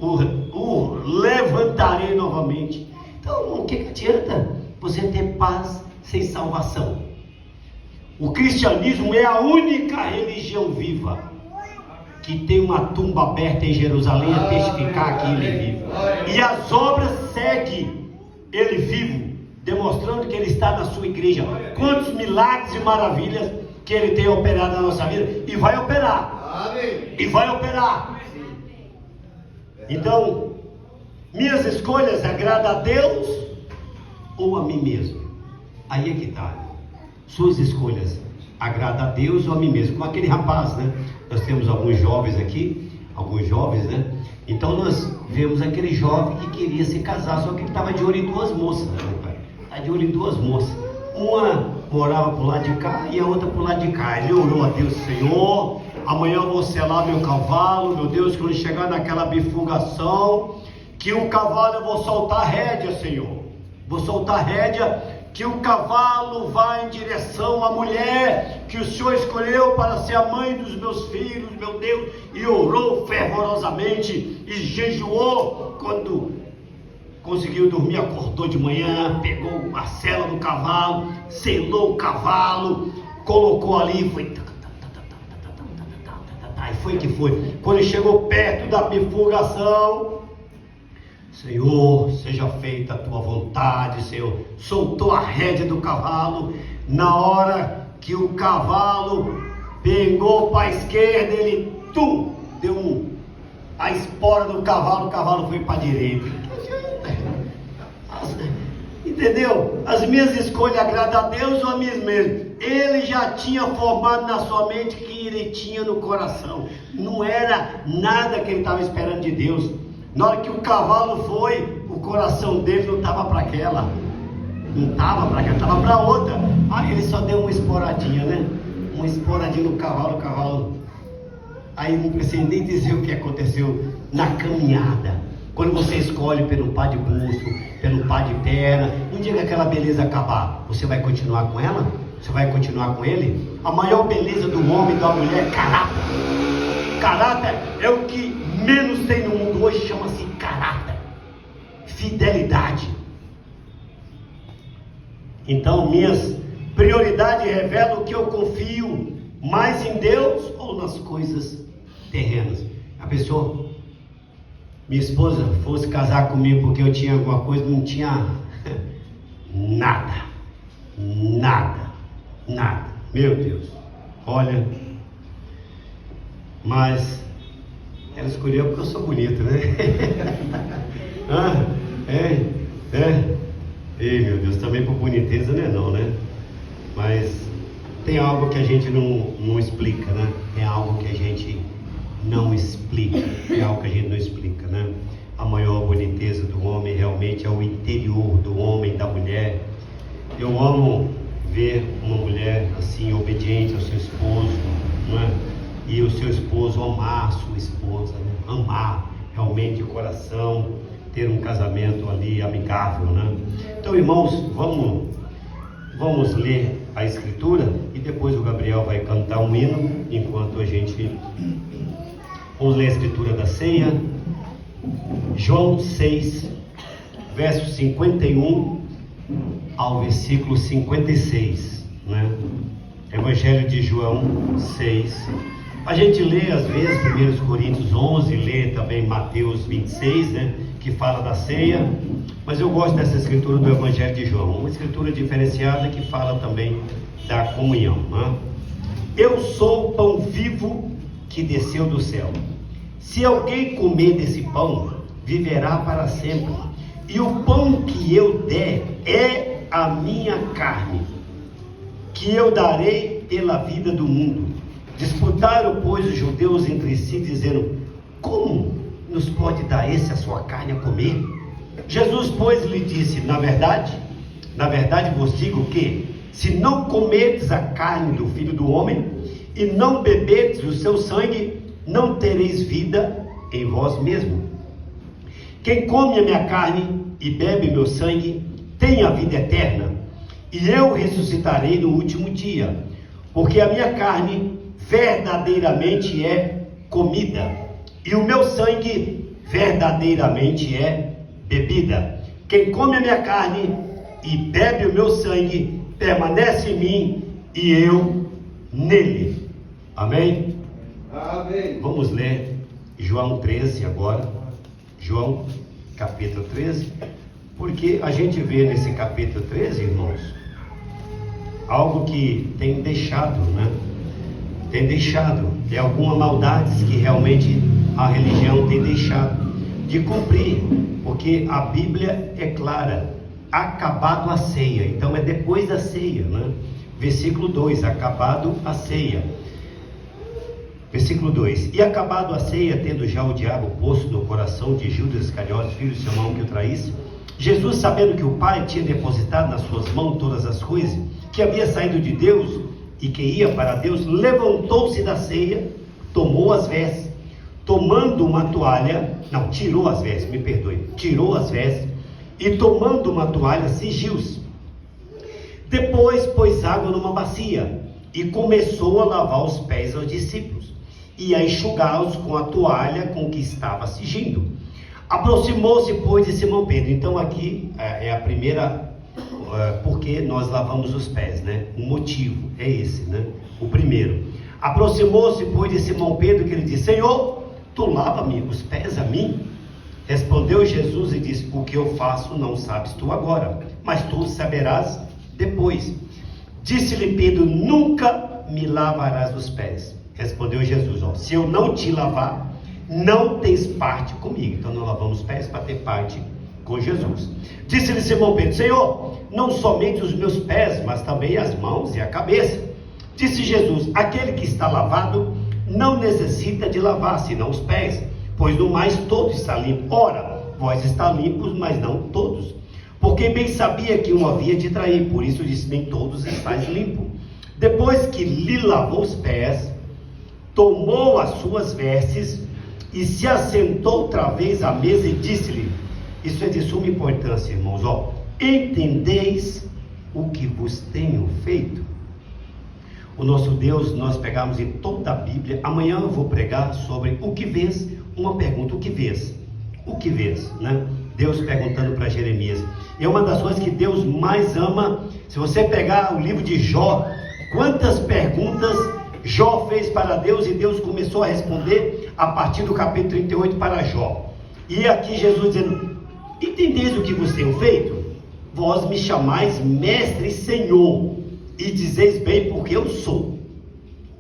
o levantarei novamente. Então, o que adianta você ter paz sem salvação? O cristianismo é a única religião viva que tem uma tumba aberta em Jerusalém a testificar que ele vive. E as obras seguem ele vivo, demonstrando que ele está na sua igreja. Quantos milagres e maravilhas que ele tem operado na nossa vida e vai operar. E vai operar. Então, minhas escolhas agradam a Deus ou a mim mesmo? Aí é que está. Suas escolhas agradam a Deus ou a mim mesmo? Como aquele rapaz, né? Nós temos alguns jovens aqui, né? Então nós vemos aquele jovem que queria se casar, só que ele estava de olho em 2 moças, né, pai? Está de olho em 2 moças. Uma morava para o lado de cá e a outra para o lado de cá. Ele orou a Deus, Senhor, amanhã eu vou selar meu cavalo, meu Deus, quando chegar naquela bifurcação, que o cavalo eu vou soltar a rédea, Senhor. Vou soltar a rédea, que o cavalo vai em direção à mulher que o Senhor escolheu para ser a mãe dos meus filhos, meu Deus, e orou fervorosamente e jejuou. Quando conseguiu dormir, acordou de manhã, pegou a sela do cavalo, selou o cavalo, colocou ali, foi. E foi que foi. Quando ele chegou perto da bifurcação, Senhor, seja feita a tua vontade, Senhor. Soltou a rédea do cavalo. Na hora que o cavalo pegou para a esquerda, ele deu a espora do cavalo, o cavalo foi para a direita. Entendeu? As minhas escolhas agradam a Deus ou a mim mesmo? Ele já tinha formado na sua mente que ele tinha no coração. Não era nada que ele estava esperando de Deus. Na hora que o cavalo foi, o coração dele não estava para aquela. Não estava para aquela, estava para outra. Aí ele só deu uma esporadinha, né? Uma esporadinha no cavalo, o cavalo. Aí não precisa nem dizer o que aconteceu na caminhada. Quando você escolhe pelo par de busto, pelo par de perna, um dia que aquela beleza acabar, você vai continuar com ela? Você vai continuar com ele? A maior beleza do homem e da mulher é caráter. Caráter é o que menos tem no mundo hoje, chama-se caráter. Fidelidade. Então, minhas prioridades revelam que eu confio mais em Deus ou nas coisas terrenas. A pessoa, minha esposa, fosse casar comigo porque eu tinha alguma coisa, não tinha nada. Meu Deus, olha, mas ela escolheu porque eu sou bonito, né? Ei, meu Deus, também por boniteza não, né? Mas tem algo que a gente não explica, né? Tem algo que a gente não explica, né? A maior boniteza do homem realmente é o interior do homem, da mulher. Eu amo ver uma mulher assim, obediente ao seu esposo, não é? E o seu esposo amar a sua esposa, né? Amar realmente de coração, ter um casamento ali amigável, né? Então, irmãos, vamos ler a escritura e depois o Gabriel vai cantar um hino enquanto a gente... Vamos ler a escritura da ceia. João 6, verso 51 ao versículo 56, né? Evangelho de João 6. A gente lê às vezes 1 Coríntios 11, lê também Mateus 26, né? Que fala da ceia, mas eu gosto dessa escritura do Evangelho de João, uma escritura diferenciada que fala também da comunhão, né? Eu sou o pão vivo que desceu do céu. Se alguém comer desse pão, viverá para sempre. E o pão que eu der é a minha carne, que eu darei pela vida do mundo. Disputaram, pois, os judeus entre si, dizendo: como nos pode dar esse a sua carne a comer? Jesus, pois, lhe disse: na verdade vos digo que, se não comerdes a carne do Filho do Homem, e não beberdes o seu sangue, não tereis vida em vós mesmo. Quem come a minha carne e bebe meu sangue, tem a vida eterna, e eu ressuscitarei no último dia, porque a minha carne verdadeiramente é comida, e o meu sangue verdadeiramente é bebida. Quem come a minha carne e bebe o meu sangue, permanece em mim, e eu nele. Amém? Amém. Vamos ler João 13 agora. João capítulo 13, porque a gente vê nesse capítulo 13, irmãos, algo que tem deixado, né? Tem deixado, tem algumas maldades que realmente a religião tem deixado de cumprir, porque a Bíblia é clara: acabado a ceia. Então é depois da ceia, né? Versículo 2, acabado a ceia. Versículo 2: E acabado a ceia, tendo já o diabo posto no coração de Judas Iscariotes, filho de Simão, que o traísse, Jesus, sabendo que o Pai tinha depositado nas suas mãos todas as coisas, que havia saído de Deus e que ia para Deus, levantou-se da ceia, tomou as vestes, tomando uma toalha, tirou as vestes, tirou as vestes, e tomando uma toalha, cingiu-se. Depois pôs água numa bacia, e começou a lavar os pés aos discípulos, e a enxugá-los com a toalha com que estava cingindo. Aproximou-se, pois, de Simão Pedro. Então aqui é a primeira, porque nós lavamos os pés, né? O motivo é esse, né? O primeiro. Aproximou-se, pois, de Simão Pedro, que lhe disse: Senhor, tu lava-me os pés a mim? Respondeu Jesus e disse: o que eu faço não sabes tu agora, mas tu saberás depois. Disse-lhe Pedro: nunca me lavarás os pés. Respondeu Jesus: se eu não te lavar, não tens parte comigo. Então nós lavamos os pés para ter parte com Jesus. Disse-lhe Simão Pedro: Senhor, não somente os meus pés, mas também as mãos e a cabeça. Disse Jesus: aquele que está lavado não necessita de lavar, senão os pés, pois no mais todo está limpo. Ora, vós está limpos, mas não todos. Porque bem sabia que um havia de trair, por isso disse: nem todos estáis limpos. Depois que lhe lavou os pés, tomou as suas vestes e se assentou outra vez à mesa e disse-lhe: isso é de suma importância, irmãos, entendeis o que vos tenho feito? O nosso Deus, nós pegamos em toda a Bíblia. Amanhã eu vou pregar sobre o que vês. Uma pergunta: o que vês? O que vês, né? Deus perguntando para Jeremias. É uma das coisas que Deus mais ama. Se você pegar o livro de Jó, quantas perguntas Jó fez para Deus, e Deus começou a responder a partir do capítulo 38 para Jó. E aqui Jesus dizendo: entendeis o que vos tenho feito? Vós me chamais mestre e senhor, e dizeis bem, porque eu sou.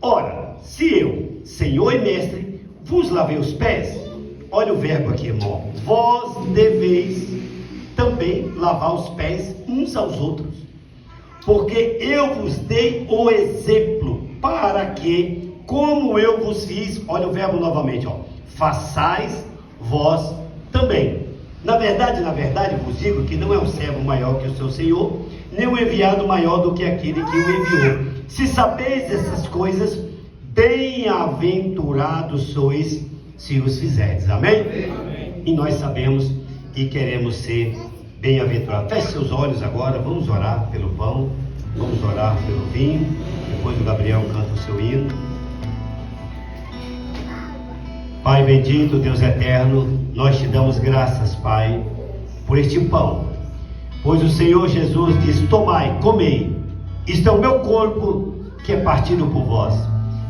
Ora, se eu, senhor e mestre, vos lavei os pés, olha o verbo aqui, irmão, vós deveis também lavar os pés uns aos outros, porque eu vos dei o exemplo, para que, como eu vos fiz, olha o verbo novamente, façais vós também. Na verdade, vos digo que não é um servo maior que o seu senhor, nem um enviado maior do que aquele que o enviou. Se sabeis essas coisas, bem-aventurados sois se os fizerdes. Amém? Amém? E nós sabemos e queremos ser bem-aventurados. Feche seus olhos agora, vamos orar pelo pão. Vamos orar pelo vinho. Depois o Gabriel canta o seu hino. Pai bendito, Deus eterno, nós te damos graças, Pai, por este pão. Pois o Senhor Jesus diz: tomai, comei, isto é o meu corpo que é partido por vós.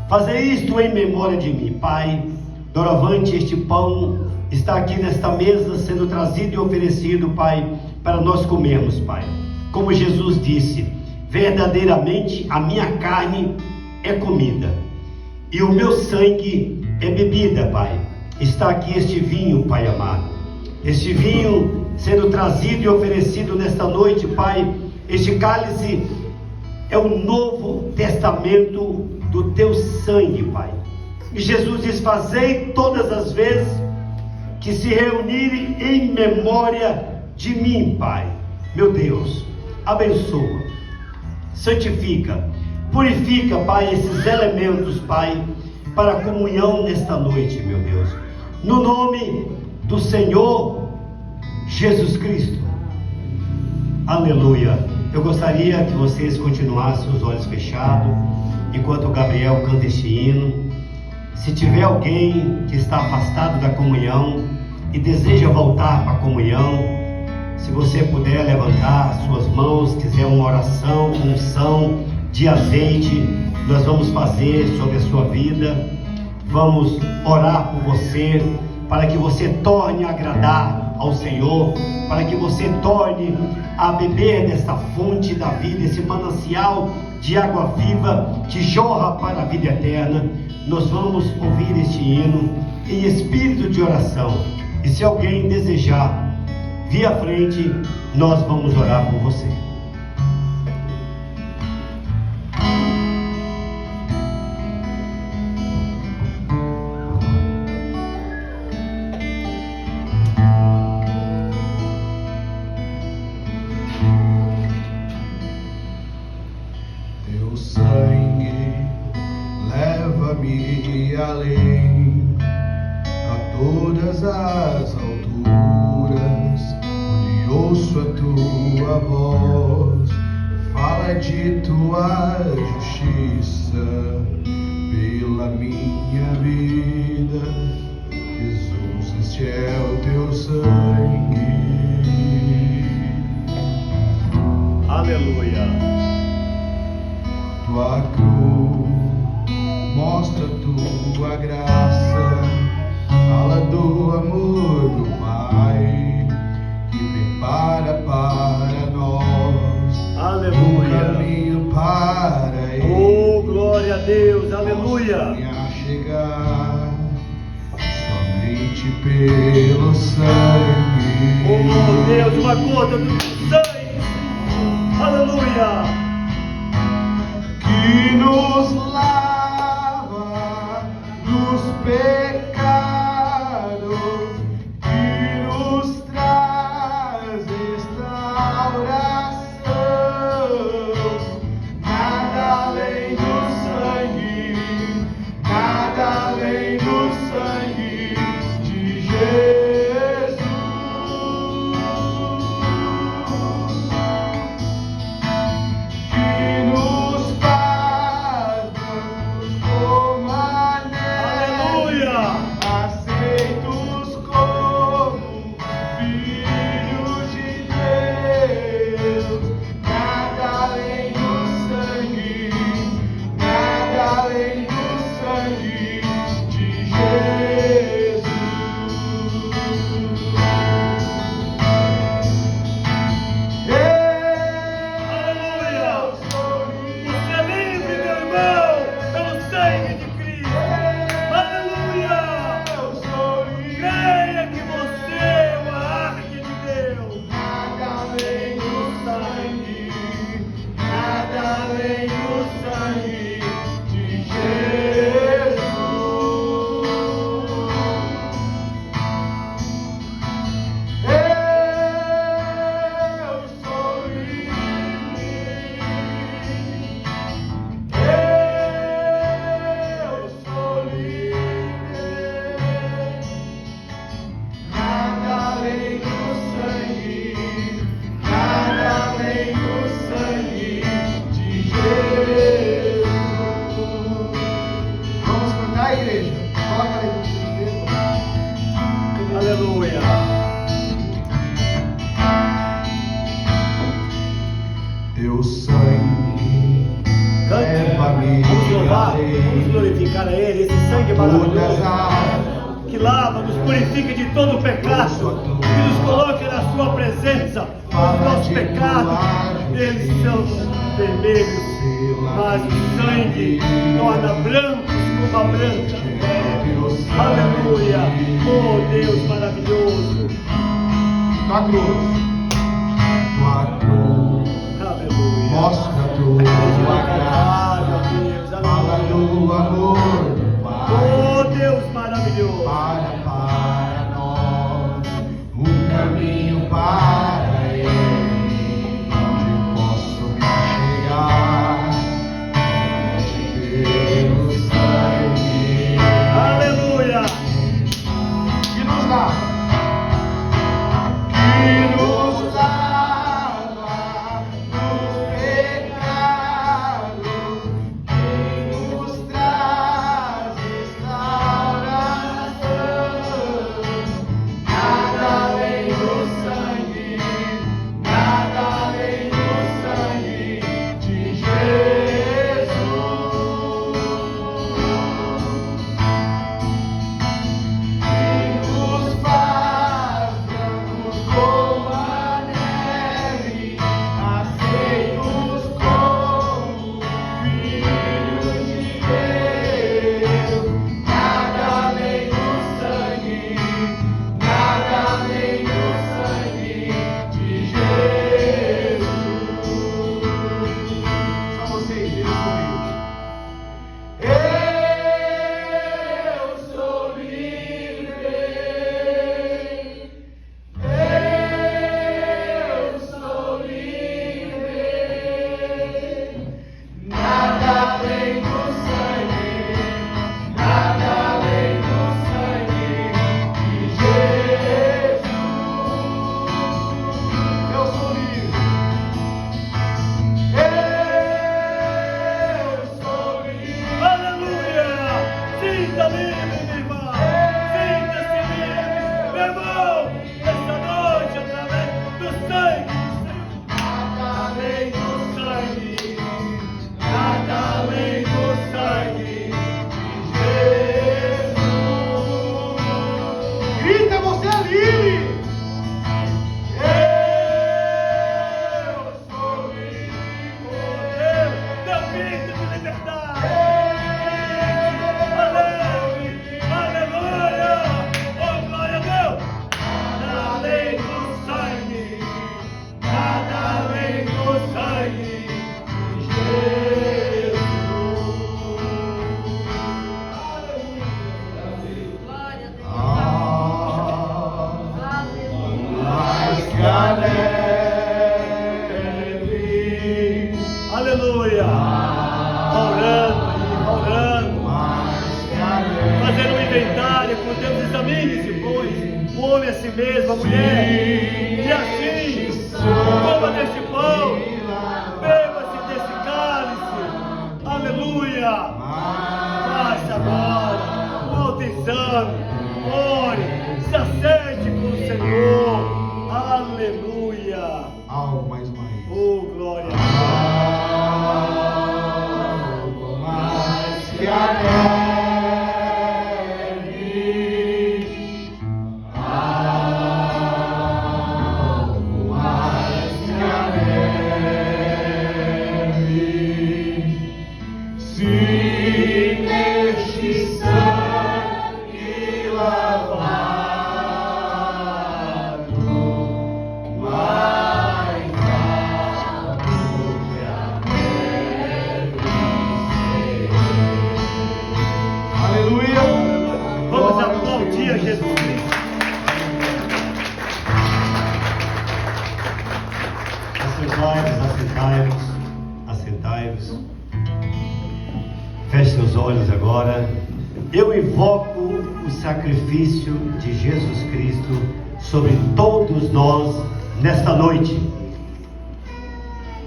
Fazei isto em memória de mim. Pai, doravante este pão está aqui nesta mesa sendo trazido e oferecido, Pai, para nós comermos, Pai. Como Jesus disse: verdadeiramente a minha carne é comida e o meu sangue é bebida, Pai. Está aqui este vinho, Pai amado. Este vinho sendo trazido e oferecido nesta noite, Pai. Este cálice é o novo testamento do teu sangue, Pai. E Jesus diz: fazei todas as vezes que se reunirem em memória de mim, Pai. Meu Deus, abençoa, santifica, purifica, Pai, esses elementos, Pai, para a comunhão nesta noite, meu Deus. No nome do Senhor Jesus Cristo. Aleluia. Eu gostaria que vocês continuassem os olhos fechados enquanto o Gabriel canta este hino. Se tiver alguém que está afastado da comunhão e deseja voltar para a comunhão, se você puder levantar as suas mãos, quiser uma oração, unção de azeite, nós vamos fazer sobre a sua vida. Vamos orar por você, para que você torne a agradar ao Senhor, para que você torne a beber desta fonte da vida, esse manancial de água viva que jorra para a vida eterna. Nós vamos ouvir este hino em espírito de oração. E se alguém desejar vir à frente, nós vamos orar por você. Teu sangue leva-me além, a todas as alturas, onde ouço a tua voz. Fala de tua justiça pela minha vida. Jesus, este é o teu sangue. Aleluia. Tua cruz mostra tua graça, fala do amor do Pai que prepara para nós. Aleluia. Um caminho para Ele. Oh, glória a Deus, aleluia. A chegar somente pelo sangue. Oh, Deus, uma gota do sangue. Aleluia. Que nos lava dos pecados, que nos traz restauração. Nada além do sangue, nada além do sangue de Jesus. Que nos faz Vamos glorificar a Ele, esse sangue maravilhoso que lava, nos purifica de todo o pecado, que nos coloca na Sua presença. Os nossos pecados, eles são vermelhos, mas o sangue torna brancos como a branca neve. Aleluia! Oh Deus maravilhoso! Tua cruz, Aleluia! mostra a tua graça, Deus, fala do amor do Pai. oh Deus maravilhoso! Para nós um caminho para Ele, onde posso me chegar, pelo sangue Aleluia! que nos lava, dos pecados, que nos traz restauração. Nada além do sangue, nada além do sangue de Jesus. Que nos faz brancos como a neve, aceitos como filhos de Deus. Nada além do sangue, nada além do sangue de Jesus. Só vocês dizem comigo. Eu sou livre. Eu sou livre. Nada além do sangue, nada além do sangue de Jesus. Eu sou livre. Eu sou livre. Aleluia! Sinta livre, minha irmã! Sinta-se livre, meu irmão! Esta noite, através do sangue, Nada além do sangue, nada além do sangue de Jesus. Grita, você é livre! Eu sou livre! Teu grito de liberdade! Aleluia! Aleluia! Oh, glória a Deus! Nada além do sangue, nada além do sangue de Jesus. Glória a Deus. Ah, mais que a neve, Aleluia! Orando, orando. mais que a neve. Fazendo um inventário, com Deus, examine-se, pois, o homem a si mesmo, a mulher, e assim, coma deste pão, beba-se desse cálice, aleluia, faça agora, um autoexame, ore, se acerte com o Senhor, aleluia, Algo mais uma vez. oh glória a Algo mais que a neve. Algo mais que a neve. Se neste sangue lavado, mais alto que a neve será. Aleluia! Deus. Vamos aplaudir a Jesus Cristo. Assentai-vos. Feche seus olhos agora. Eu invoco o sacrifício de Jesus Cristo sobre todos nós nesta noite.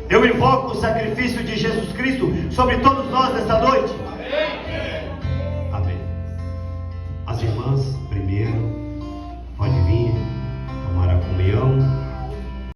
Eu invoco o sacrifício de Jesus Cristo sobre todos nós nesta noite.